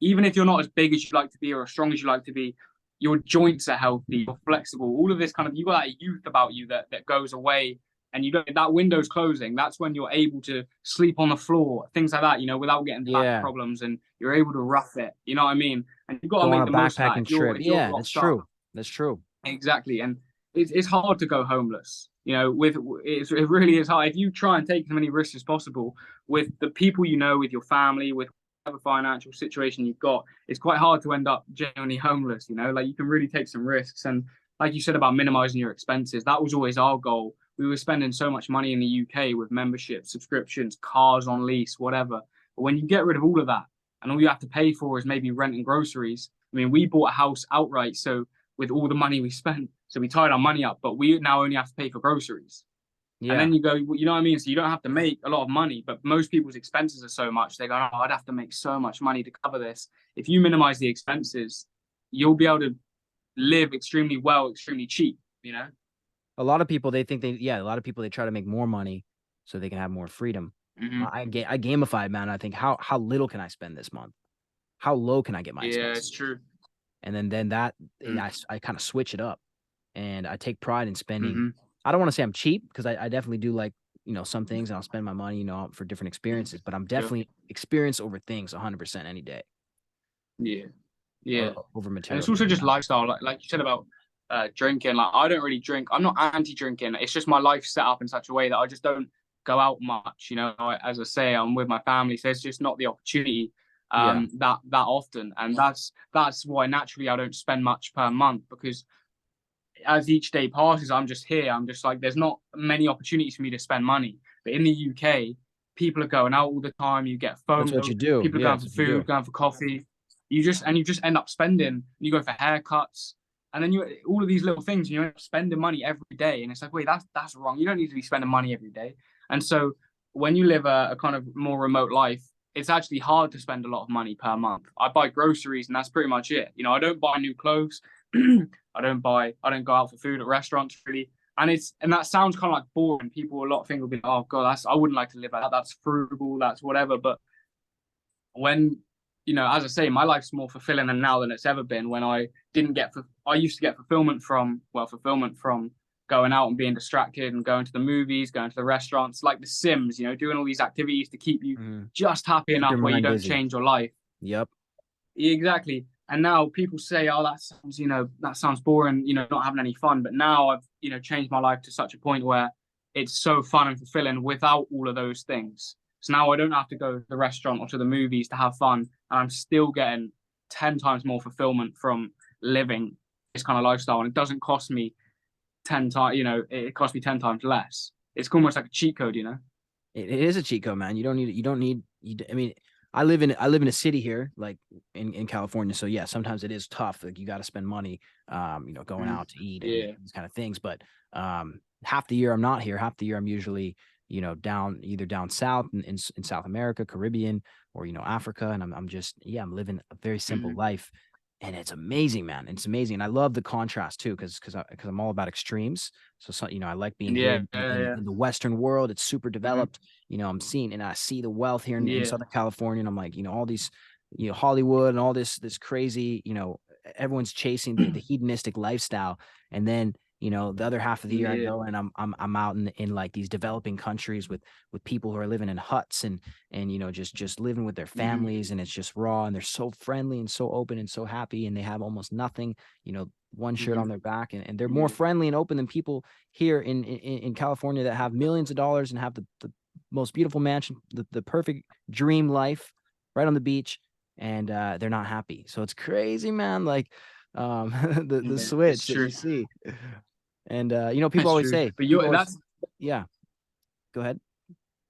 even if you're not as big as you like to be or as strong as you like to be, your joints are healthy, you're flexible, all of this kind of, you got that youth about you that goes away, and you don't, that window's closing. That's when you're able to sleep on the floor, things like that, without getting back Yeah. problems, and you're able to rough it. You know what I mean? And you've got to Go on make a the most of that. backpacking If you're trip. if you're Yeah, that's locked up, true. That's true. exactly. And it's hard to go homeless. It really is hard if you try and take as many risks as possible with the people with your family, with whatever financial situation you've got. It's quite hard to end up genuinely homeless. Like you can really take some risks. And like you said about minimizing your expenses, that was always our goal. We were spending so much money in the UK with memberships, subscriptions, cars on lease, whatever. But when you get rid of all of that, and all you have to pay for is maybe rent and groceries. I mean, we bought a house outright, so with all the money we spent. So we tied our money up, but we now only have to pay for groceries. And Yeah. then you go, you know what I mean? So you don't have to make a lot of money, but most people's expenses are so much. They go, oh, I'd have to make so much money to cover this. If you minimize the expenses, you'll be able to live extremely well, extremely cheap. A lot of people, they think a lot of people, they try to make more money so they can have more freedom. Hmm. I gamify it, man. I think, how little can I spend this month? How low can I get my Yeah, it's expenses? true. And then that, I kind of switch it up, and I take pride in spending. Hmm. I don't want to say I'm cheap, because I definitely do like, some things, and I'll spend my money, for different experiences, but I'm Yeah. definitely experience over things 100% any day, Yeah. Yeah. or over And it's material also things. just lifestyle, like you said about drinking. Like I don't really drink. I'm not anti-drinking. It's just my life set up in such a way that I just don't go out much. As I say, I'm with my family, so it's just not the opportunity Yeah. that often, and that's why naturally I don't spend much per month, because as each day passes, I'm just here. I'm just like, there's not many opportunities for me to spend money. But in the UK, people are going out all the time. You get That's what you FOMO. do. People are Yeah, going that's for what you do. food, going for coffee. You just end up spending. You go for haircuts, and then you all of these little things. You end up spending money every day, and it's like, wait, that's wrong. You don't need to be spending money every day. And so when you live a kind of more remote life, it's actually hard to spend a lot of money per month. I buy groceries, and that's pretty much it. I don't buy new clothes. I don't go out for food at restaurants really. And that sounds kind of like boring. People, a lot of things will be, oh God, I wouldn't like to live like that. That's frugal, that's whatever. But when, as I say, my life's more fulfilling now than it's ever been. When I used to get fulfillment from going out and being distracted and going to the movies, going to the restaurants, like The Sims, doing all these activities to keep you Mhm. just happy Keep enough your where you mind don't busy. change your life. Yep. Exactly. And now people say, "Oh, that sounds boring, not having any fun." But now I've, changed my life to such a point where it's so fun and fulfilling without all of those things. So now I don't have to go to the restaurant or to the movies to have fun, and I'm still getting 10 times more fulfillment from living this kind of lifestyle, and it doesn't cost me 10 times. It costs me 10 times less. It's almost like a cheat code. It is a cheat code, man. I mean, I live in a city here, like in California. So yeah, sometimes it is tough. Like, you got to spend money, going Mm. out to eat and Yeah. these kind of things. But half the year I'm not here. Half the year I'm usually, either down south in South America, Caribbean, or, Africa. And I'm just, yeah, I'm living a very simple Hmm. life. And it's amazing, man. It's amazing. And I love the contrast too, because I'm all about extremes. So, I like being here Yeah. in, Yeah. in, Yeah. in the Western world. It's super Hmm. developed. I'm seeing, and I see the wealth here in Yeah. Southern California. And I'm like, all these Hollywood and all this crazy, everyone's chasing the hedonistic lifestyle. And then, the other half of the year I Yeah. go and I'm out in like these developing countries with people who are living in huts and just living with their Hmm. families, and it's just raw, and they're so friendly and so open and so happy, and they have almost nothing, one shirt Hmm. on their back, and they're more Yeah. friendly and open than people here in California that have millions of dollars and have the most beautiful mansion, the perfect dream life right on the beach, and they're not happy. So it's crazy, man. Like the Yeah. It's switch that you true. see. And people It's always true. say, But people you're always, that's yeah, go ahead.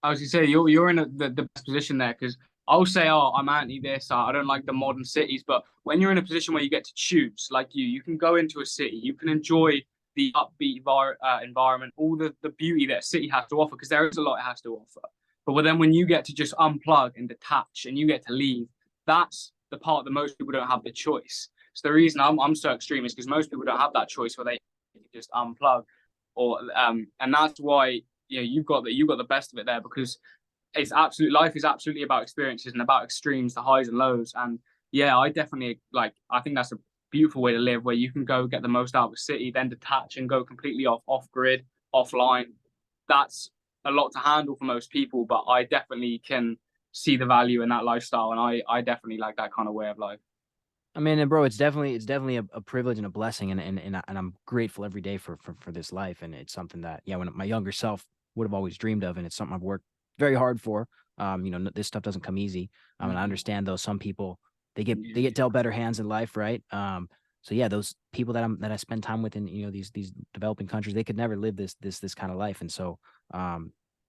I was gonna say you're in the best position there because I'll say, oh, I'm anti this. I don't like the modern cities. But when you're in a position where you get to choose, like you can go into a city, you can enjoy the upbeat environment, all the beauty that a city has to offer, because there is a lot it has to offer. But then when you get to just unplug and detach, and you get to leave, that's the part that most people don't have the choice. So the reason I'm so extreme is because most people don't have that choice where they can just unplug, or and that's why you've got the best of it there, because it's absolute life is absolutely about experiences and about extremes, the highs and lows. And yeah, I definitely I think that's a beautiful way to live, where you can go get the most out of a city, then detach and go completely off grid, offline. That's a lot to handle for most people, but I definitely can see the value in that lifestyle, and I definitely like that kind of way of life. I mean, and bro, it's definitely a privilege and a blessing, and I'm grateful every day for this life, and it's something that, yeah, when my younger self would have always dreamed of, and it's something I've worked very hard for. This stuff doesn't come easy. And I Mm-hmm. understand, though, some people they get Yeah. dealt better hands in life, right? So yeah, those people that I spend time with in these developing countries, they could never live this kind of life, and so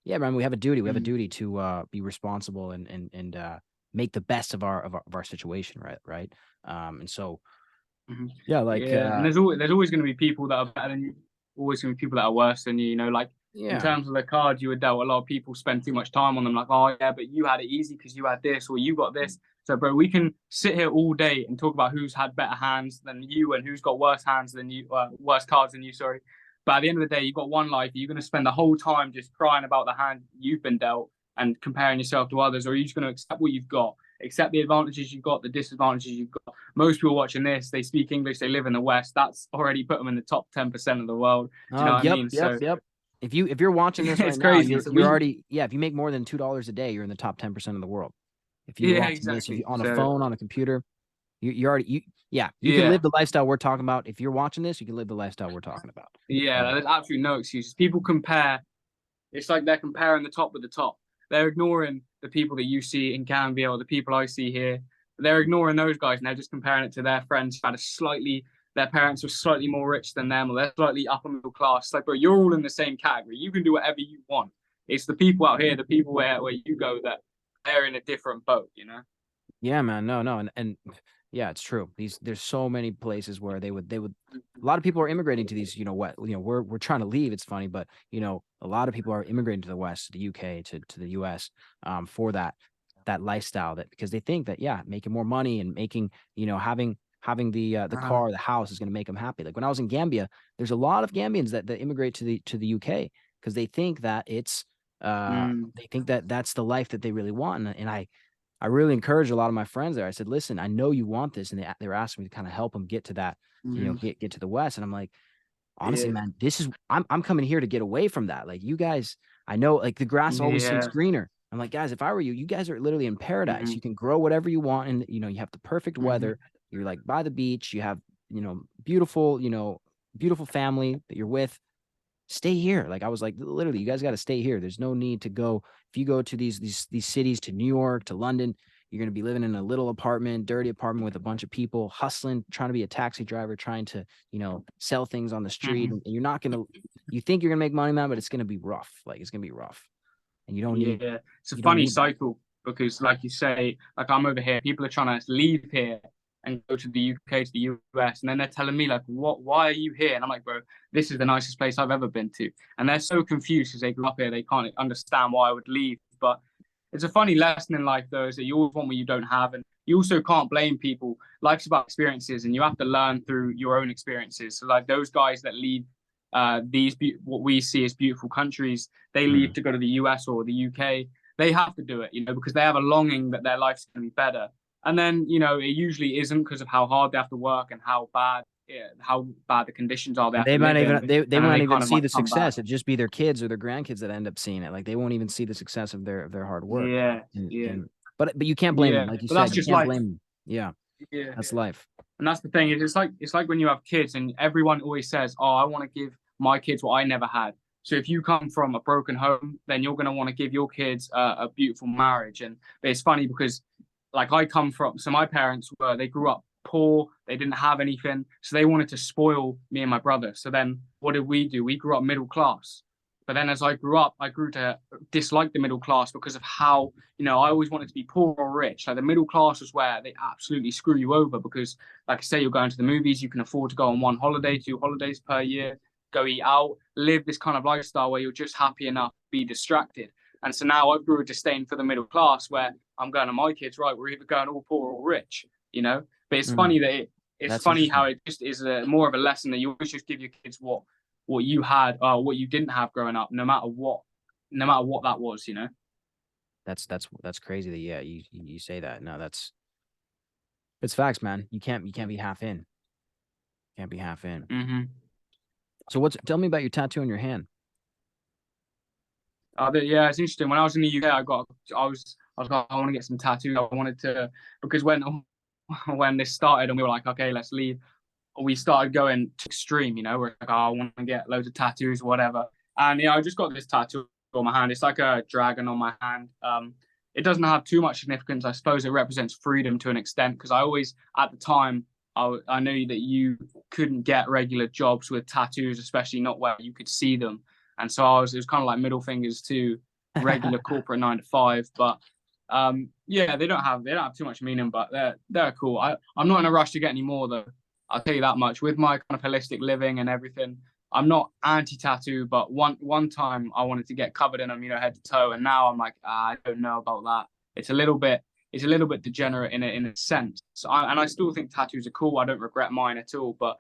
yeah, man, we have a duty. We have a Mm-hmm. duty to be responsible and make the best of our situation, right? And so, Hmm. yeah, like, Yeah, and there's always going to be people that are better than you. Always going to be people that are worse than you. Like in yeah, terms of the cards you were dealt, a lot of people spend too much time on them. Like, oh yeah, but you had it easy because you had this, or you got this. So, bro, we can sit here all day and talk about who's had better hands than you and who's got worse hands than you, worse cards than you. Sorry, but at the end of the day, you've got one life. You're going to spend the whole time just crying about the hand you've been dealt and comparing yourself to others, or are you just going to accept what you've got, accept the advantages you've got, the disadvantages you've got? Most people watching this, they speak English, they live in the West. That's already put them in the top 10% of the world. Do you know what I yep, mean? yep, So yep. If you're watching this it's right now, crazy. you're So you're we, already, yeah. If you make more than $2 a day, you're in the top 10% of the world. If you're yeah, watching this, if you exactly. on a So phone, on a computer, you're already yeah, you can yeah, live the lifestyle we're talking about. If you're watching this, you can live the lifestyle we're talking about. yeah, Um, there's absolutely no excuses. People compare. It's like they're comparing the top with the top. They're ignoring the people that you see in Canvia or the people I see here. They're ignoring those guys and they're just comparing it to their friends who had a slightly, their parents were slightly more rich than them, or they're slightly upper middle class. It's like, bro, you're all in the same category. You can do whatever you want. It's the people out here, the people where you go, that they're in a different boat, you know? Yeah, man. No, no, and yeah, it's true. There's so many places where they would a lot of people are immigrating to these, what, we're trying to leave. It's funny, but a lot of people are immigrating to the West, to the UK, to the US, for that lifestyle, that because they think that, yeah, making more money and making, having the Uh, car, the house is going to make them happy. Like when I was in Gambia, there's a lot of Gambians that immigrate to the UK because mm, they think that that's the life that they really want. And I really encouraged a lot of my friends there. I said, listen, I know you want this. And they were asking me to kind of help them get to that, mm, get to the West. And I'm like, honestly, yeah, man, I'm coming here to get away from that. Like you guys, I know like the grass always seems yeah, greener. I'm like, guys, if I were you, you guys are literally in paradise. mm-hmm, You can grow whatever you want. And, you have the perfect mm-hmm, weather. You're like by the beach. You have, beautiful, beautiful family that you're with. Stay here. Like I was like, literally, you guys got to stay here. There's no need to go. If you go to these cities, to New York, to London, you're gonna be living in a little apartment, dirty apartment with a bunch of people hustling, trying to be a taxi driver, trying to, sell things on the street. mm-hmm. And you're not gonna you think you're gonna make money, man, but it's gonna be rough. Like it's gonna be rough. And Yeah, it's a you don't funny need that. cycle because, like you say, like I'm over here, people are trying to leave here and go to the UK, to the US, and then they're telling me like, "What? Why are you here?" And I'm like, "Bro, this is the nicest place I've ever been to." And they're so confused because they grew up here, they can't understand why I would leave. But it's a funny lesson in life, though, is that you always want what you don't have, and you also can't blame people. Life's about experiences, and you have to learn through your own experiences. So, like those guys that leave what we see as beautiful countries, they leave Mm. to go to the US or the UK. They have to do it, because they have a longing that their life's going to be better. And then, you know, it usually isn't because of how hard they have to work and how bad the conditions are they And have to live in. they And then won't they even kind of see like the come back. success. It'd just be their kids or their grandkids that end up seeing it. Like they won't even see the success of their hard work. Yeah, And yeah, but you can't blame them. yeah. Like you But that's said, you just can't life. blame them. Yeah, Yeah. that's life. And that's the thing. It's like when you have kids and everyone always says, "Oh, I want to give my kids what I never had." So if you come from a broken home, then you're going to want to give your kids a beautiful marriage. And but it's funny because, like, I come from, so my parents they grew up poor, they didn't have anything, so they wanted to spoil me and my brother. So then what did we do? We grew up middle class. But then as I grew up, I grew to dislike the middle class because of how, you know, I always wanted to be poor or rich. Like the middle class is where they absolutely screw you over because, like I say, you're going to the movies, you can afford to go on one holiday, 2 holidays per year, go eat out, live this kind of lifestyle where you're just happy enough to be distracted. And so now I've grew a disdain for the middle class where I'm going to my kids, right, we're either going all poor or rich, you know? But it's Mm, funny that it's that's funny how interesting. it just is more of a lesson that you always just give your kids what you had, what you didn't have growing up, no matter what that was, you know. That's crazy that yeah, you say that. No, it's facts, man. You can't be half in. Can't be half in. Mm-hmm. So what's tell me about your tattoo on your hand. Yeah, it's interesting. When I was in the UK, I was like, I want to get some tattoos. I wanted to because when this started and we were like, okay, let's leave. We started going to extreme. You know, we're like, oh, I want to get loads of tattoos, or whatever. And yeah, I just got this tattoo on my hand. It's like a dragon on my hand. It doesn't have too much significance. I suppose it represents freedom to an extent because I always, at the time, I knew that you couldn't get regular jobs with tattoos, especially not where you could see them. And so it was kind of like middle fingers to regular corporate 9 to 5. But yeah, they don't have too much meaning, but they're cool. I'm not in a rush to get any more though. I'll tell you that much. With my kind of holistic living and everything, I'm not anti-tattoo, but one time I wanted to get covered in them, you know, head to toe, and now I'm like, I don't know about that. It's a little bit degenerate in a sense. And I still think tattoos are cool. I don't regret mine at all. But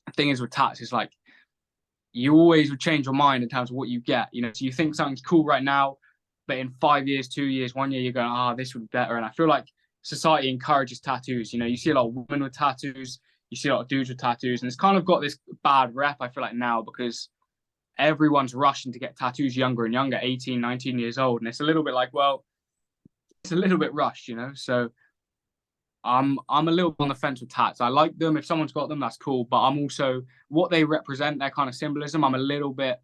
the thing is with tats, is like you always would change your mind in terms of what you get. You know, so you think something's cool right now, but in 5 years, 2 years, 1 year, you're going, this would be better. And I feel like society encourages tattoos. You know, you see a lot of women with tattoos, you see a lot of dudes with tattoos, and it's kind of got this bad rep, I feel like now, because everyone's rushing to get tattoos younger and younger, 18, 19 years old. And it's a little bit like, well, it's a little bit rushed, you know? So I'm a little on the fence with tats. I like them. If someone's got them, that's cool. But I'm also what they represent, their kind of symbolism. I'm a little bit.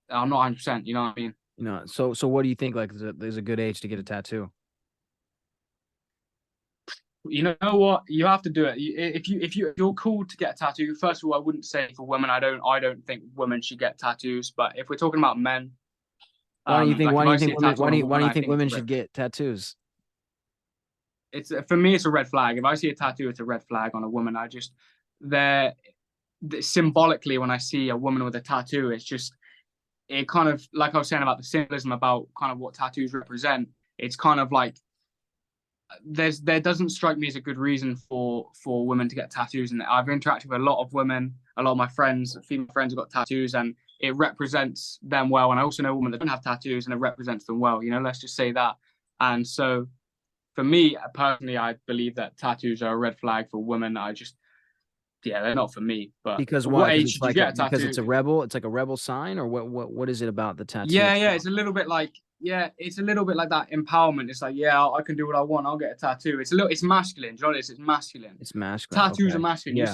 I'm not 100%. You know what I mean? So what do you think? Like, there's a good age to get a tattoo? You know what? You have to do it. If you're cool to get a tattoo, first of all, I wouldn't say for women. I don't think women should get tattoos. But if we're talking about men, Why do you think? like Why if do you I see think a women? tattoo on a Why woman, do you I think think it's women a red. should get tattoos? It's for me, it's a red flag. If I see a tattoo, it's a red flag on a woman. They're symbolically when I see a woman with a tattoo, it's just it kind of like I was saying about the symbolism about kind of what tattoos represent. It's kind of like there doesn't strike me as a good reason for women to get tattoos. And I've interacted with a lot of women, a lot of my friends, female friends have got tattoos, and it represents them well. And I also know women that don't have tattoos, and it represents them well. You know, let's just say that. And so for me personally, I believe that tattoos are a red flag for women. Yeah, they're not for me. But Because why? what Because age it's should you like a get a because it's tattoo? a rebel. It's like a rebel sign, or what is it about the tattoo Yeah, itself? it's a little bit like it's a little bit like that empowerment. It's like I can do what I want. I'll get a tattoo. It's masculine. Do you know what it is? It's masculine. It's masculine. Tattoos are Okay. masculine. Yeah.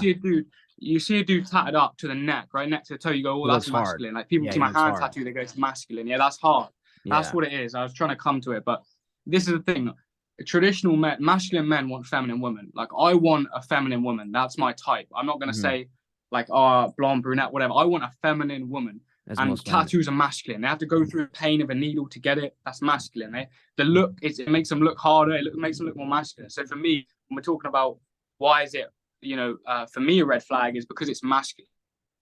You see a dude tatted up to the neck, right next to the toe. You go, oh, He that's looks hard. masculine. Like people Yeah, see he my looks hand hard. tattoo, they go, it's masculine. Yeah, that's hard. That's Yeah. what it is. I was trying to come to it, but this is the thing. Traditional men, masculine men want feminine women. Like I want a feminine woman. That's my type. I'm not gonna Hmm. say like blonde, brunette, whatever. I want a feminine woman. As And most feminine. tattoos are masculine. They have to go through the pain of a needle to get it. That's masculine. The look, it makes them look harder. Makes them look more masculine. So for me, when we're talking about why is it, for me a red flag is because it's masculine.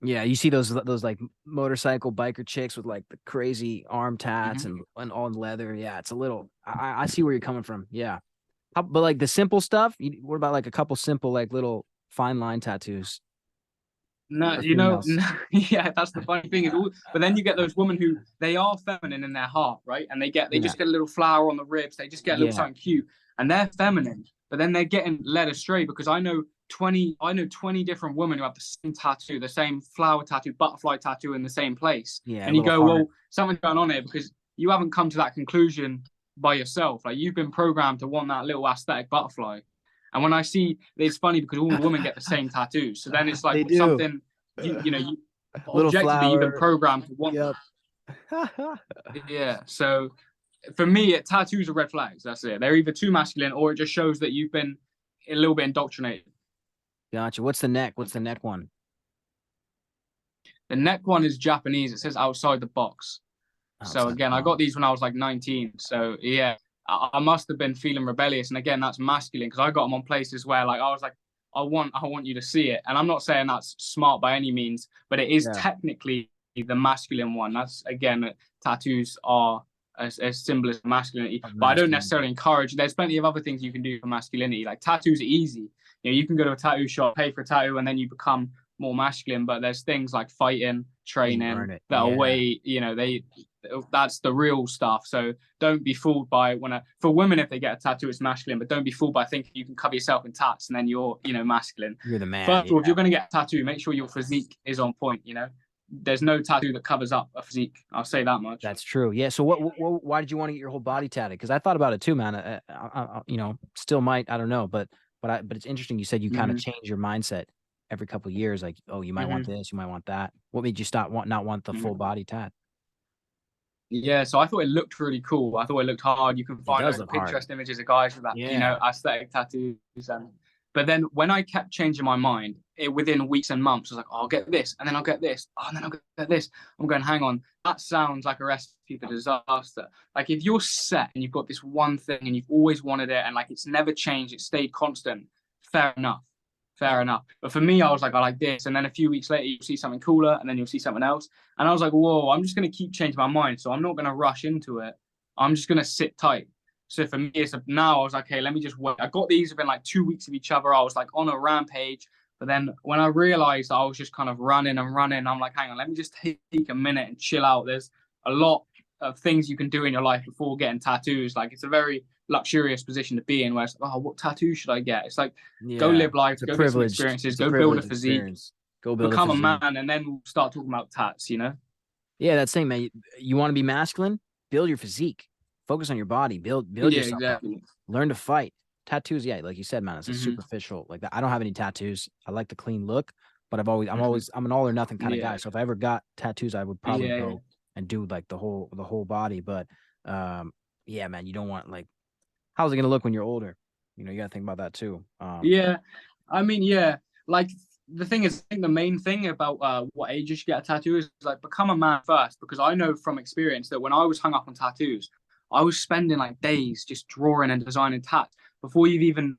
Yeah, you see those like motorcycle biker chicks with like the crazy arm tats Mm-hmm. and all leather. Yeah, it's a little. I see where you're coming from. Yeah, but like the simple stuff. What about like a couple simple like little fine line tattoos No, for females? yeah, that's the funny thing is, but then you get those women who they are feminine in their heart, right? And they Yeah, just get a little flower on the ribs, they just get a little yeah, something cute, and they're feminine, but then they're getting led astray because I know 20 different women who have the same tattoo, the same flower tattoo, butterfly tattoo in the same place. Yeah, a And you little go, heart. well, something's going on here because you haven't come to that conclusion by yourself. Like you've been programmed to want that little aesthetic butterfly. And when I see, it's funny because all the women get the same tattoos. So then it's like They do. something you Little objectively you've been flower. programmed to want Yep. that. Yeah. So for me, tattoos are red flags. That's it. They're either too masculine or it just shows that you've been a little bit indoctrinated. Gotcha. What's the neck? What's the neck one? The neck one is Japanese. It says outside the box. So Outside the again, I got box. these when I was like 19. So yeah, I must have been feeling rebellious. And again, that's masculine because I got them on places where like I was like, I want you to see it. And I'm not saying that's smart by any means, but it is Yeah. technically the masculine one. That's again, tattoos are a symbol of masculinity. Of But I don't masculinity. necessarily encourage. There's plenty of other things you can do for masculinity. Like tattoos are easy. You know, you can go to a tattoo shop, pay for a tattoo, and then you become more masculine. But there's things like fighting, Yeah, you training earn it. that are Yeah. way, that's the real stuff. So don't be fooled by for women, if they get a tattoo, it's masculine, but don't be fooled by thinking you can cover yourself in tats and then you're, masculine. You're the man. First of all, if Yeah. you're going to get a tattoo, make sure your physique is on point. There's no tattoo that covers up a physique. I'll say that much. That's true. Yeah. So why did you want to get your whole body tatted? Because I thought about it too, man. Still might, I don't know, but it's interesting. You said you kind of change your mindset every couple of years. Like, oh, you might want this, you might want that. What made you not want the full body tat? Yeah, so I thought it looked really cool. I thought it looked hard. You can It find does loads of look hard. Pinterest images of guys with that, Yeah. aesthetic tattoos. But then when I kept changing my mind, within weeks and months, I was like, oh, I'll get this, and then I'll get this, oh, and then I'll get this. I'm going, hang on, that sounds like a recipe for disaster. Like if you're set and you've got this one thing and you've always wanted it and like it's never changed, it stayed constant, fair enough. Fair enough. But for me, I was like, I like this. And then a few weeks later, you'll see something cooler and then you'll see something else. And I was like, whoa, I'm just going to keep changing my mind. So I'm not going to rush into it. I'm just going to sit tight. So for me, now I was like, okay, let me just wait. I got these within like 2 weeks of each other. I was like on a rampage. But then when I realized I was just kind of running, I'm like, hang on, let me just take a minute and chill out. There's a lot of things you can do in your life before getting tattoos. Like it's a very luxurious position to be in where it's like, oh, what tattoo should I get? It's like, go live life, go get some experiences, go build a physique, Go build become a a physique. man, and then we'll start talking about tats, Yeah, that's thing, man. You want to be masculine? Build your physique. Focus on your body. Build Yeah, yourself up. exactly. Learn to fight. Tattoos, yeah, like you said, man, it's a superficial. Like that. I don't have any tattoos. I like the clean look, but I'm an all or nothing kind of guy. So if I ever got tattoos, I would probably go and do like the whole body. But yeah, man, you don't want like, how's it gonna look when you're older? You got to think about that too. Yeah, I mean, yeah, like the thing is, I think the main thing about what age you should get a tattoo is like become a man first, because I know from experience that when I was hung up on tattoos, I was spending like days just drawing and designing tats before you've even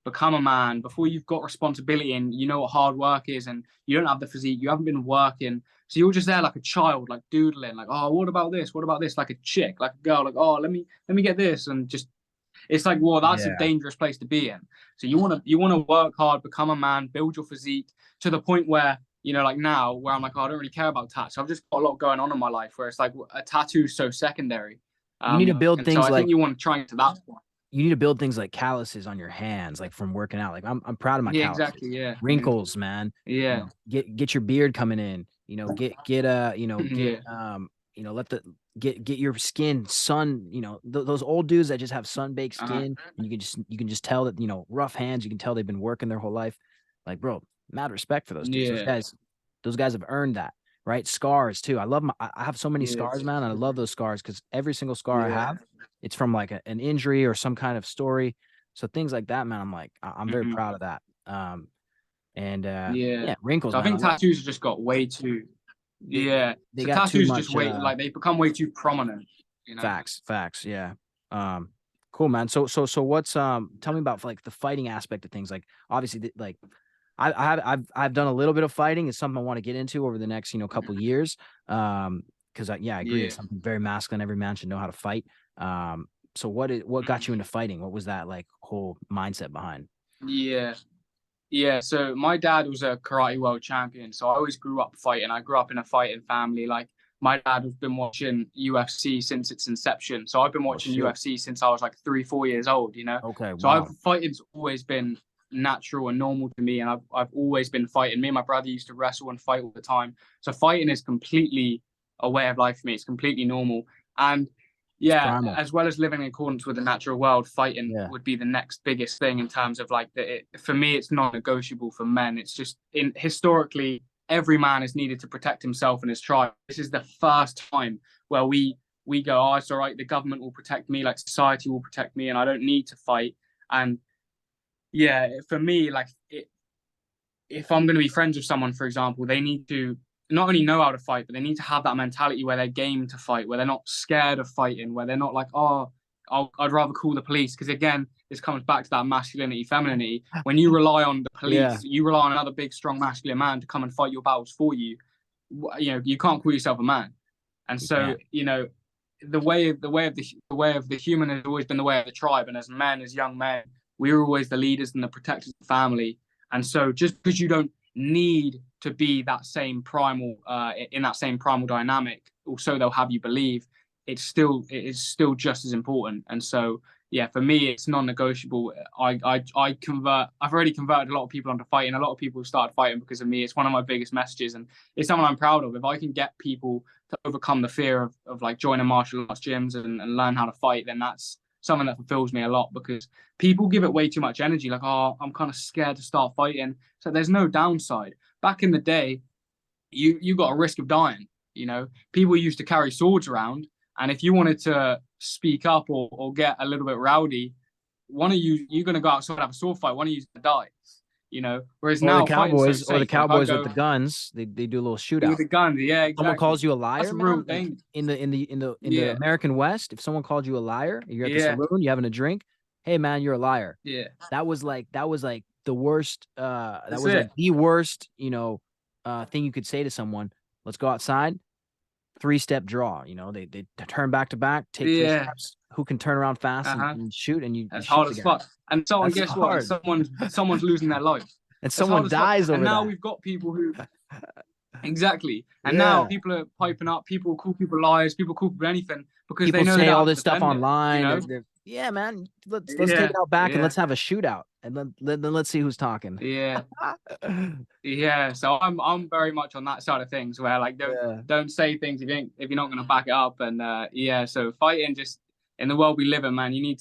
become a man, before you've got responsibility and you know what hard work is, and you don't have the physique, you haven't been working, so you're just there like a child, like doodling, like, oh, what about this, like a chick, like a girl, like, oh, let me get this, and just, it's like, well, that's a dangerous place to be in. So you want to work hard, become a man, build your physique to the point where, like now, where I'm like, oh, I don't really care about tats. I've just got a lot going on in my life where it's like a tattoo's so secondary. You need to build and things so I think you want to try to that point. You need to build things like calluses on your hands, like from working out. Like I'm proud of my calluses. Exactly, yeah. Wrinkles, man. Yeah. Get your beard coming in. Get your skin sun. Those old dudes that just have sun-baked skin, and you can just tell that rough hands. You can tell they've been working their whole life. Like, bro, mad respect for those dudes. Those guys have earned that, right? Scars too. I have so many scars, man. And I love those scars because every single scar I have, it's from like an injury or some kind of story. So things like that, man, I'm very proud of that. Wrinkles. So I think tattoos just got way too. They got tattoos too much, just like they become way too prominent. Facts. Yeah. Cool, man. So what's tell me about like the fighting aspect of things. Like obviously, like I've done a little bit of fighting. It's something I want to get into over the next couple of years. Because I agree, it's something very masculine. Every man should know how to fight. So what got you into fighting? What was that like whole mindset behind? Yeah. So my dad was a karate world champion. So I always grew up fighting. I grew up in a fighting family. Like my dad has been watching UFC since its inception. So I've been Oh watching shoot. UFC since I was like 3, 4 years old, you know? Okay, So wow. fighting's always been natural and normal to me. And I've always been fighting. Me and my brother used to wrestle and fight all the time. So fighting is completely a way of life for me. It's completely normal. And It's yeah, primal. as well as living in accordance with the natural world, fighting Yeah. would be the next biggest thing in terms of like for me, it's non-negotiable for men. It's just historically, every man is needed to protect himself and his tribe. This is the first time where we go, oh, it's all right. The government will protect me, like society will protect me, and I don't need to fight. And yeah, for me, like if I'm going to be friends with someone, for example, they need to not only know how to fight, but they need to have that mentality where they're game to fight, where they're not scared of fighting, where they're not like, oh, I'd rather call the police. Because again, this comes back to that masculinity, femininity. When you rely on the Yeah. police, you rely on another big, strong, masculine man to come and fight your battles for you. You know, you can't call yourself a man. And Yeah. so, you know, the way of the human has always been the way of the tribe. And as men, as young men, we were always the leaders and the protectors of the family. And so, just because you don't need to be that same primal in that same primal dynamic, also they'll have you believe it is still just as important. And so, yeah, for me, it's non-negotiable. I've already converted a lot of people onto fighting. A lot of people started fighting because of me. It's one of my biggest messages, and it's something I'm proud of. If I can get people to overcome the fear of like joining martial arts gyms and learn how to fight, then that's something that fulfills me a lot, because people give it way too much energy. Like, oh, I'm kind of scared to start fighting. So there's no downside. Back in the day, you got a risk of dying. You know, people used to carry swords around, and if you wanted to speak up or get a little bit rowdy, one of you're going to go outside and have a sword fight. One of you's going to die. You know, whereas Or the now fighting's so cowboys, safe. Like I with the go guns, they do a little with shootout. the guns. Yeah, Someone exactly. calls you a That's liar, real man, like danger. in the Yeah, American West, if someone called you a liar, you're at the yeah, saloon, you having a drink, hey man, you're a liar. yeah. That was like the worst that That's was like it. the worst, thing you could say to someone. Let's go outside, three-step draw. They turn back to back, take three Yeah. steps. Who can turn around fast Uh and, huh. and shoot, and you That's shoot hard the as guy. fuck. And someone, That's guess what? And hard. someone's losing their life. And That's hard someone as fuck. dies And over now that. we've got people who exactly. And now Yeah. people are piping up. People call people liars. People call people anything because they People know they say don't all have to this stuff defend it. You online. know? Yeah, man. Let's take Yeah. it out back and Yeah. let's have a shootout, and then let's see who's talking. Yeah. Yeah. So I'm very much on that side of things where like Yeah. don't say things if you're not going to back it up. And yeah. So fighting, just in the world we live in, man, you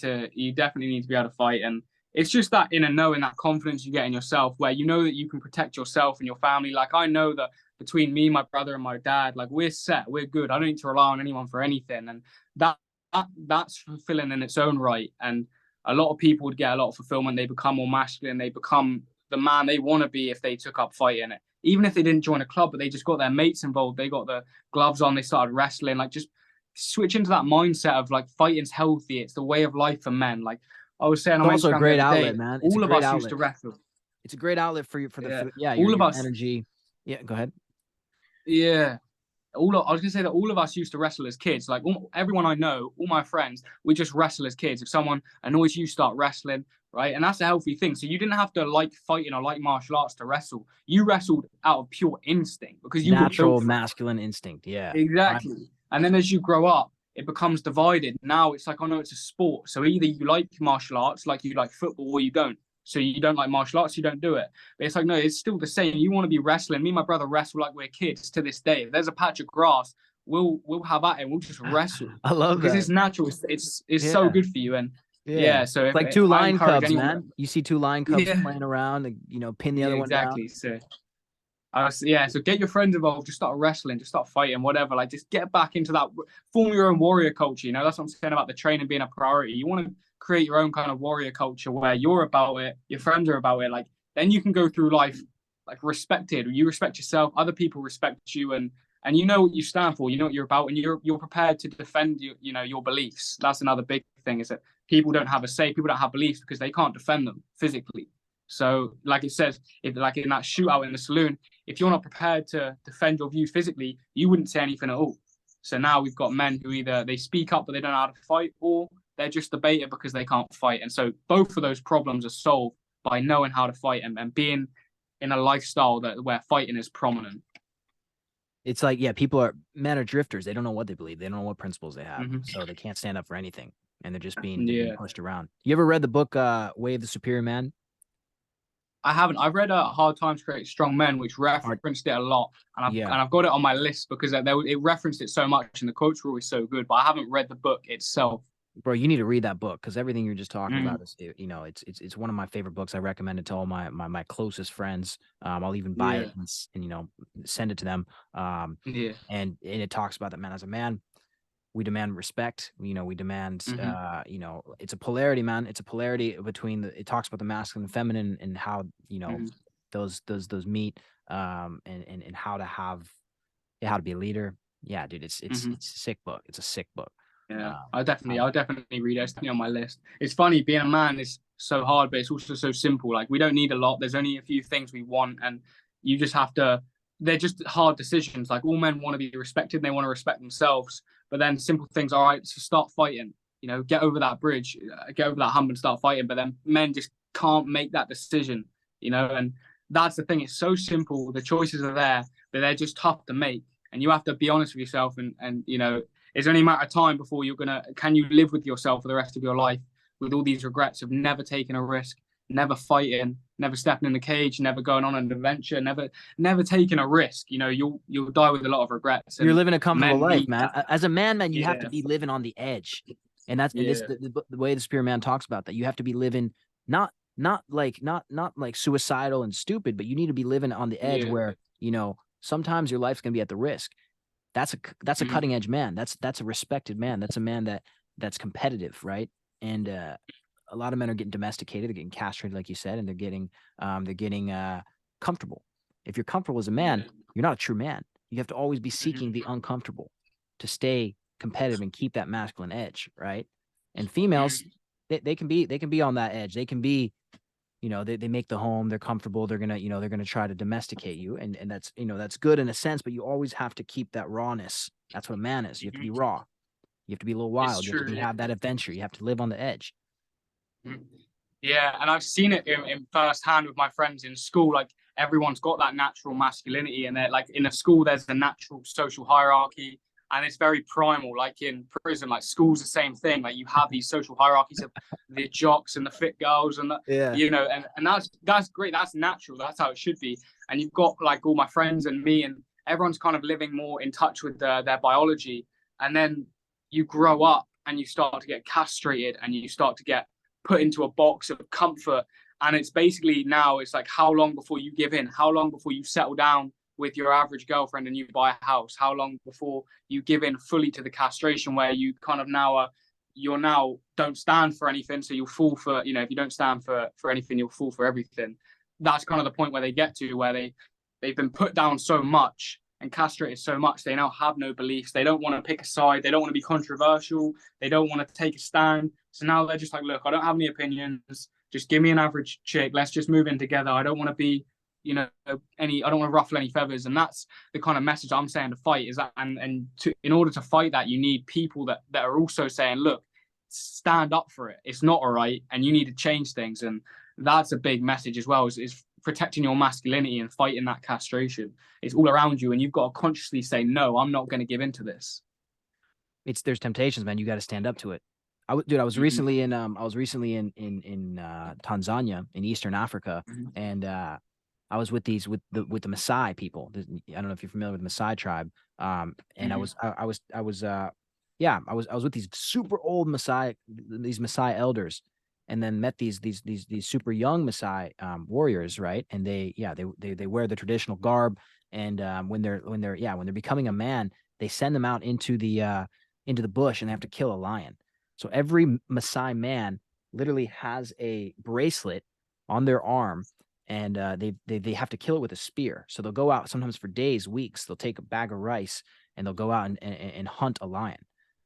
definitely need to be able to fight. And it's just that inner knowing, that confidence you get in yourself, where you know that you can protect yourself and your family. Like I know that between me, my brother, and my dad, like we're set, we're good. I don't need to rely on anyone for anything. And that that's fulfilling in its own right. And a lot of people would get a lot of fulfillment. They become more masculine. They become the man they want to be if they took up fighting it. Even if they didn't join a club, but they just got their mates involved. They got the gloves on. They started wrestling. Like just switch into that mindset of like fighting's healthy. It's the way of life for men. Like I was saying It's on my also a Instagram the great other outlet, day, man. It's a all of great us used outlet. to wrestle. It's a great outlet for Yeah, yeah, all of your us. energy. Yeah, go ahead. Yeah, I was gonna say that all of us used to wrestle as kids. Like everyone I know, all my friends, we just wrestle as kids. If someone annoys you, start wrestling, right? And that's a healthy thing. So you didn't have to like fighting or like martial arts to wrestle. You wrestled out of pure instinct because you were Natural built for it. masculine instinct. Yeah. Exactly. And then as you grow up, it becomes divided. Now it's like, oh no, it's a sport. So either you like martial arts, like you like football, or you don't. So you don't like martial arts, you don't do it. But it's like, no, it's still the same. You want to be wrestling. Me and my brother wrestle like we're kids to this day. If there's a patch of grass, we'll have at it. We'll just wrestle I love because that. it's natural. It's so Yeah. good for you. And Yeah. yeah, so It's if like two I lion encourage cubs, anyone, man. You see two lion cubs yeah, playing around, and, pin the yeah, other one down. exactly. So yeah, so get your friends involved, just start wrestling, just start fighting, whatever. Like, just get back into that, form your own warrior culture. You know, that's what I'm saying about the training being a priority. You want to create your own kind of warrior culture where you're about it, your friends are about it. Like, then you can go through life like respected. You respect yourself, other people respect you, and you know what you stand for. You know what you're about, and you're prepared to defend your beliefs. That's another big thing, is that people don't have a say, people don't have beliefs because they can't defend them physically. So, like it says, if like in that shootout in the saloon, if you're not prepared to defend your views physically, you wouldn't say anything at all. So now we've got men who either they speak up but they don't know how to fight, or they're just the beta because they can't fight. And so both of those problems are solved by knowing how to fight and being in a lifestyle where fighting is prominent. It's like, yeah, men are drifters. They don't know what they believe. They don't know what principles they have. Hmm. So they can't stand up for anything. And they're being Yeah. pushed around. You ever read the book Way of the Superior Man? I haven't. I've read Hard Times Create Strong Men, which Art, referenced it a lot, and yeah. I've got it on my list because it referenced it so much, and the quotes were always so good. But I haven't read the book itself. Bro, you need to read that book because everything you're just talking Mm, about is, it's one of my favorite books. I recommend it to all my closest friends. I'll even buy yeah, it and send it to them. yeah, And it talks about that, man. As a man, we demand respect. We demand, hmm, it's a polarity, man. It's a polarity between it talks about the masculine and feminine and how, hmm, those meet, and how to be a leader. Yeah, dude, hmm. it's a sick book. It's a sick book. Yeah, Um, I'll definitely read it. It's definitely on my list. It's funny being a man is so hard, but it's also so simple. Like we don't need a lot. There's only a few things we want, and you just have to. They're just hard decisions. Like all men want to be respected, and they want to respect themselves. But then simple things. All right, so start fighting. Get over that bridge, get over that hump, and start fighting. But then men just can't make that decision. And that's the thing. It's so simple. The choices are there, but they're just tough to make. And you have to be honest with yourself, and it's only a matter of time before can you live with yourself for the rest of your life with all these regrets of never taking a risk, never fighting, never stepping in the cage, never going on an adventure, never taking a risk. You'll die with a lot of regrets, you're and living a comfortable men life, need man. that. As a man, you have to Yeah, be living on the edge, and that's and this yeah, the way the Spirit Man talks about that. You have to be living not like suicidal and stupid, but you need to be living on the edge yeah, where sometimes your life's gonna be at the risk. That's a mm-hmm, cutting edge man. That's a respected man. That's a man that's competitive, right? And a lot of men are getting domesticated. They're getting castrated, like you said, and they're getting comfortable. If you're comfortable as a man, yeah, you're not a true man. You have to always be seeking mm-hmm, the uncomfortable to stay competitive and keep that masculine edge, right? And females, they can be on that edge. They can be, they make the home, they're comfortable, they're gonna try to domesticate you. And that's good in a sense, but you always have to keep that rawness. That's what a man is. You have to be mm-hmm. raw. You have to be a little It's wild. You have to true. have that adventure. You have to live on the edge. Mhm. Yeah, and I've seen it in firsthand with my friends in school. Like everyone's got that natural masculinity, and they're like in a school, there's a natural social hierarchy, and it's very primal. Like in prison, like school's the same thing. Like you have these social hierarchies of the jocks and the fit girls, and Yeah. and that's great. That's natural. That's how it should be. And you've got like all my friends and me, and everyone's kind of living more in touch with their biology, and then you grow up and you start to get castrated, and you start to get put into a box of comfort. And it's basically now it's like how long before you give in? How long before you settle down with your average girlfriend and you buy a house? How long before you give in fully to the castration where you kind of now are you're now don't stand for anything, so you'll fall for if you don't stand for anything, you'll fall for everything. That's kind of the point where they get to where they've been put down so much and castrated so much they now have no beliefs. They don't want to pick a side. They don't want to be controversial. They don't want to take a stand. So now they're just like, look, I don't have any opinions. Just give me an average chick. Let's just move in together. I don't want to be, I don't want to ruffle any feathers. And that's the kind of message I'm saying to fight is that, in order to fight that, you need people that are also saying, look, stand up for it. It's not all right. And you need to change things. And that's a big message as well is protecting your masculinity and fighting that castration. It's all around you. And you've got to consciously say, no, I'm not going to give into this. There's temptations, man. You got to stand up to it. Dude, I was Mm-hmm. recently in Tanzania in Eastern Africa, Mm-hmm. and I was with the Maasai people. I don't know if you're familiar with the Maasai tribe. And Mm-hmm. I was with these super old these Maasai elders, and then met these super young Maasai warriors, right? And they wear the traditional garb, and when they're becoming a man, they send them out into the bush and they have to kill a lion. So every Maasai man literally has a bracelet on their arm, and they have to kill it with a spear. So they'll go out sometimes for days, weeks. They'll take a bag of rice and they'll go out and hunt a lion.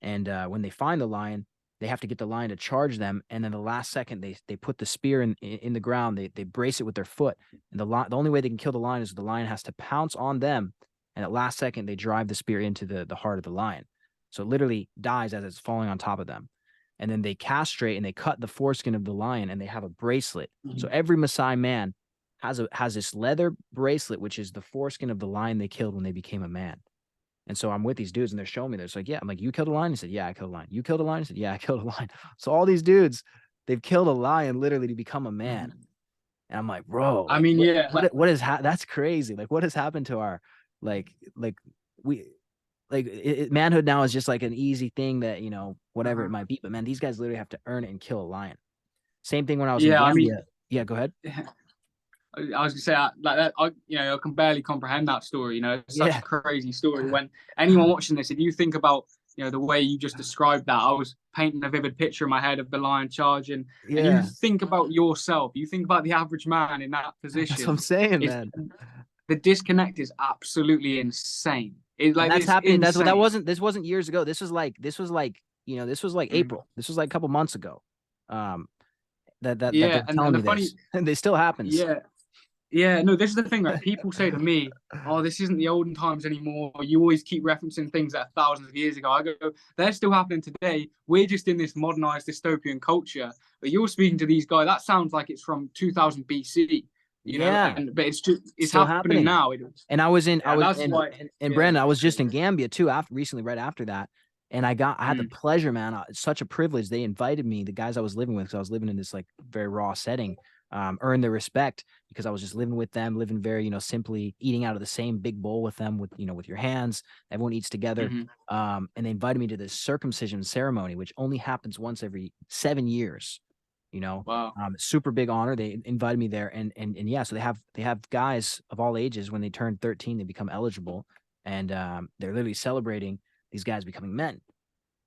And when they find the lion, they have to get the lion to charge them. And then the last second, they put the spear in the ground. They brace it with their foot. And the only way they can kill the lion is the lion has to pounce on them. And at last second, they drive the spear into the heart of the lion. So it literally dies as it's falling on top of them. And then they castrate and they cut the foreskin of the lion and they have a bracelet. So every Maasai man has this leather bracelet, which is the foreskin of the lion they killed when they became a man. And so I'm with these dudes and they're showing me this. Like, yeah, I'm like, you killed a lion? He said, yeah, I killed a lion. You killed a lion? He said, yeah, I killed a lion. So all these dudes, they've killed a lion literally to become a man. Mhm. And I'm like, bro, I like mean, yeah, what is that's crazy. Like what has happened to our like we manhood now is just like an easy thing that, whatever it uh-huh. might be. But man, these guys literally have to earn it and kill a lion. Same thing when I was in Yeah. I mean, Gambia. Yeah, go ahead. I was gonna say like that. I can barely comprehend that story. It's such a Yeah. crazy story. When anyone watching this, if you think about, the way you just described that, I was painting a vivid picture in my head of the lion charging, and you Yeah. think about yourself. You think about the average man in that That's what I'm position. saying, It's man. the disconnect is absolutely insane. It's And like that's it's happening. That's what that insane. wasn't this wasn't years ago. This was like Mm. April. This was like a couple months ago. Um that Yeah, they're and telling the me funny, this. And it still happens. yeah, yeah, no, this is the thing. Like people say to me, "Oh, this isn't the olden times anymore. You always keep referencing things that are thousands of years ago." I go, "They're still happening today. We're just in this modernized dystopian culture." But you're speaking to these guys. That sounds like it's from 2000 BC. Yeah. And but it's Still happening happening. now. And I Yeah, was that's why. and Yeah, Brandon, I was just in Gambia too after recently, right after that. And I had the mm, pleasure, man. It's such a privilege. They invited me, the guys I was living with, because I was living in this like very raw setting, earned their respect because I was just living with them, living very, simply eating out of the same big bowl with them with, with your hands. Everyone eats together. mm-hmm. And they invited me to this circumcision ceremony, which only happens once every 7 years, Wow. super big honor. They invited me there, and yeah, so they have guys of all ages. When they turn 13, they become eligible, and they're literally celebrating these guys becoming men,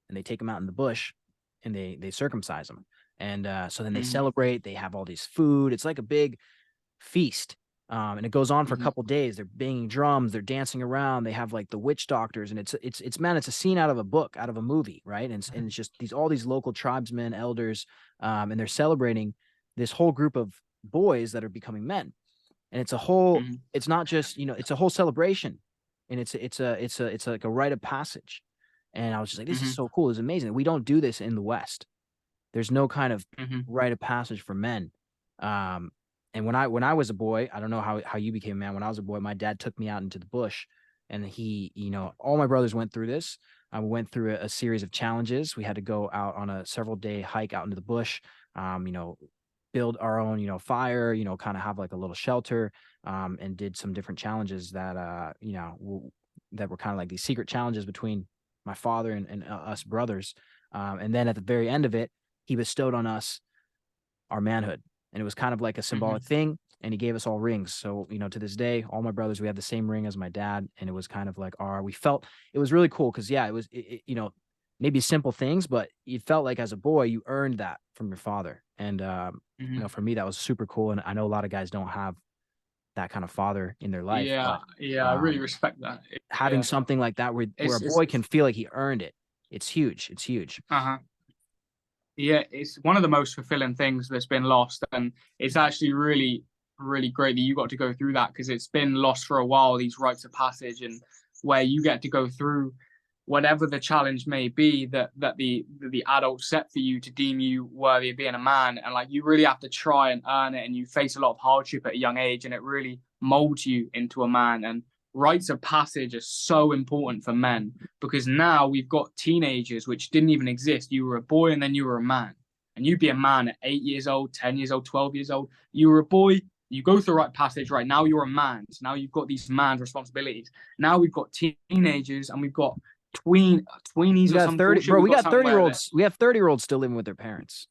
and they take them out in the bush, and they circumcise them, and so then they Mm-hmm. celebrate. They have all these food. It's like a big feast. And it goes on for a Mm-hmm. couple days. They're banging drums, they're dancing around. They have like the witch doctors, and it's man, it's a scene out of a book, out of a movie, right? And it's just all these local tribesmen, elders, and they're celebrating this whole group of boys that are becoming men. And Mm-hmm. it's not just it's a whole celebration, and it's like a rite of passage. And I was just like, this is Mm-hmm. so cool. It's amazing. We don't do this in the West. There's no kind of Mm-hmm. rite of passage for men. Um, and when I was a boy, I don't know how you became a man. When I was a boy, my dad took me out into the bush, and he, all my brothers went through this. I went through a series of challenges. We had to go out on a several day hike out into the bush. Um, you know, build our own, fire. Kind of have like a little shelter. And did some different challenges that that were kind of like these secret challenges between my father and us brothers. And then at the very end of it, he bestowed on us our manhood. And it was kind of like a symbolic Mm-hmm. thing. And he gave us all rings. So, to this day, all my brothers, we have the same ring as my dad. And it was kind of like we felt it was really cool because, yeah, maybe simple things, but you felt like as a boy, you earned that from your father. And, Mm-hmm. for me, that was super cool. And I know a lot of guys don't have that kind of father in their life, Yeah, but yeah, I really um, respect that. having Yeah, something like that where a it's boy can feel like he earned it, it's huge. It's huge. uh-huh. Yeah, it's one of the most fulfilling things that's been lost, and it's actually really, really great that you got to go through that because it's been lost for a while. These rites of passage, and where you get to go through whatever the challenge may be that the adults set for you to deem you worthy of being a man, and like you really have to try and earn it, and you face a lot of hardship at a young age, and it really molds you into a man. And rites of passage are so important for men because now we've got teenagers which didn't even exist. You were a boy and then you were a man. And you'd be a man at 8 years old, 10 years old, 12 years old. You were a boy, you go through the right passage, right? Now you're a man. So now you've got these man's responsibilities. Now we've got teenagers and we've got tweenies We or got some 30, bullshit. bro. We've We got got something 30 year where they're olds. We have 30 year olds still living with their parents.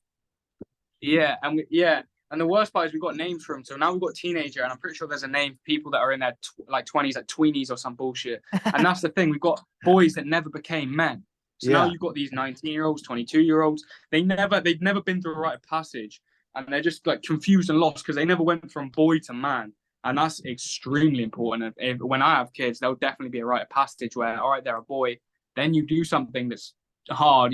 yeah, yeah, and the worst part is we've got names for them. So now we've got teenager, and I'm pretty sure there's a name for people that are in their like 20s, like tweenies or some bullshit. And that's the thing. We've got boys that never became men. So now Yeah. you've got these 19-year-olds, 22-year-olds. They've never been through a rite of passage, and they're just like confused and lost because they never went from boy to man. And that's extremely important. When I have kids, there'll definitely be a rite of passage where, all right, they're a boy. Then you do something that's hard,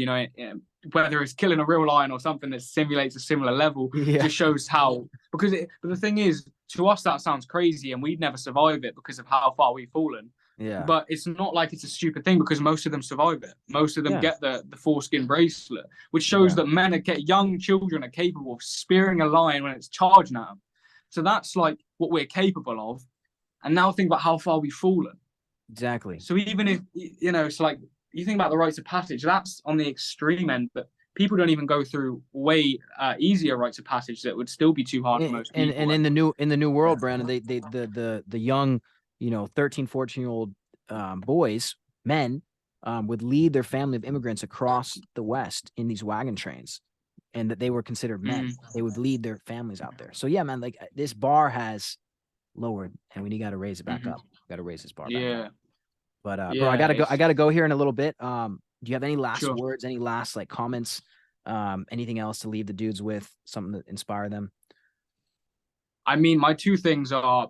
whether it's killing a real lion or something that simulates a similar level, Yeah. just shows how. But the thing is, to us that sounds crazy, and we'd never survive it because of how far we've fallen. Yeah. But it's not like it's a stupid thing because most of them survive it. Most of them Yeah. get the foreskin bracelet, which shows Yeah. that young children are capable of spearing a lion when it's charging at them. So that's like what we're capable of. And now think about how far we've fallen. Exactly. So even if, you know, it's like you think about the rites of passage, that's on the extreme end, but people don't even go through way easier rites of passage that would still be too hard for most And people. in And the new world, Brandon, the young, 13, 14-year-old boys, men, would lead their family of immigrants across the West in these wagon trains, and that they were considered men. They would lead their families out there. So yeah, man, like this bar has lowered, and we got to raise it back up. Got to raise this bar back up. yeah, But bro, yeah, I it's gotta go here in a little bit. Do you have any last sure. words, any last like comments, anything else to leave the dudes with, something that inspire them? I mean, my two things are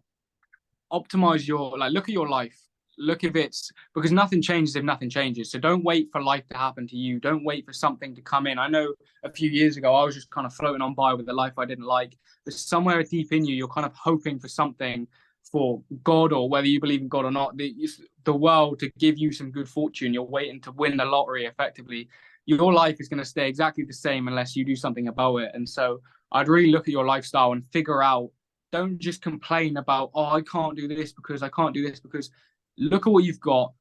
optimize your, like, look at your life. Look if it's, because nothing changes if nothing changes. So don't wait for life to happen to you. Don't wait for something to come in. I know a few years ago I was just kind of floating on by with a life I didn't like, but somewhere deep in you, you're kind of hoping for something, for God, or whether you believe in God or not, the world to give you some good fortune. You're waiting to win the lottery effectively. Your life is going to stay exactly the same unless you do something about it. And so I'd really look at your lifestyle and figure out, don't just complain about, oh, I can't do this because I can't do this, because look at what you've got,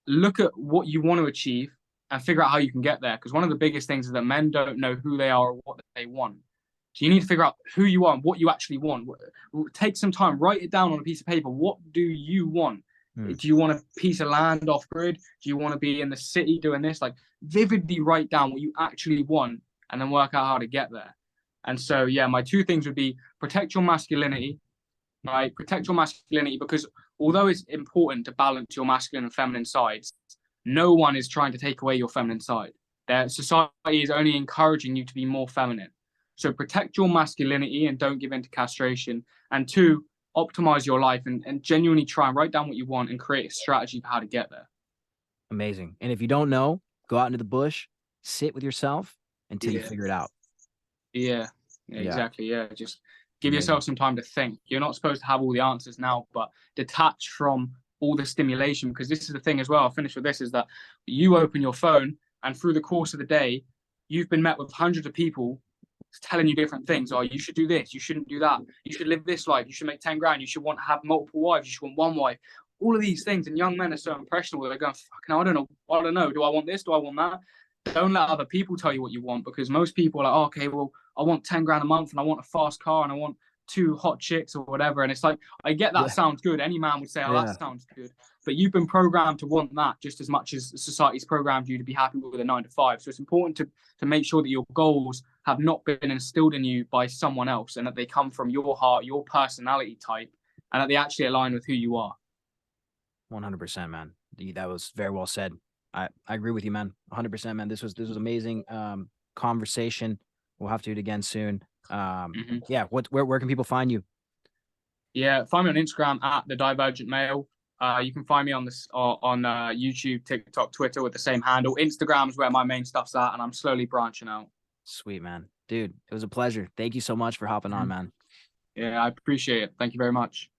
look at what you want to achieve, and figure out how you can get there. Because one of the biggest things is that men don't know who they are or what they want. So you need to figure out who you are and what you actually want. Take some time, write it down on a piece of paper. What do you want? Do you want a piece of land off grid? Do you want to be in the city doing this? Like, vividly write down what you actually want and then work out how to get there. And so, yeah, my two things would be protect your masculinity, right? Protect your masculinity, because although it's important to balance your masculine and feminine sides, no one is trying to take away your feminine side. Their society is only encouraging you to be more feminine. So protect your masculinity and don't give in to castration. And two, optimize your life and genuinely try and write down what you want and create a strategy for how to get there. Amazing. And if you don't know, go out into the bush, sit with yourself until you Yeah. figure it out. Yeah, Yeah. exactly. Yeah, just give Amazing. yourself some time to think. You're not supposed to have all the answers now, but detach from all the stimulation, because this is the thing as well. I'll finish with this, is that you open your phone and through the course of the day, you've been met with hundreds of people telling you different things. Oh, you should do this. You shouldn't do that. You should live this life. You should make 10 grand. You should want to have multiple wives. You should want one wife. All of these things. And young men are so impressionable. They're going, fucking, I don't know. I don't know. Do I want this? Do I want that? Don't let other people tell you what you want, because most people are like, oh, okay, well, I want 10 grand a month and I want a fast car and I want two hot chicks or whatever. And it's like, I get that Yeah. sounds good. Any man would say, oh, that Yeah. sounds good. But you've been programmed to want that just as much as society's programmed you to be happy with a 9 to 5. So it's important to make sure that your goals have not been instilled in you by someone else, and that they come from your heart, your personality type, and that they actually align with who you are. 100%, man. That was very well said. I agree with you, man. 100%, man. This was amazing conversation. We'll have to do it again soon. Yeah. Where can people find you? Yeah, find me on Instagram at the Divergent Male. You can find me on this on YouTube, TikTok, Twitter with the same handle. Instagram's where my main stuff's at, and I'm slowly branching out. Sweet, man. Dude, it was a pleasure. Thank you so much for hopping on, man. Yeah, I appreciate it. Thank you very much.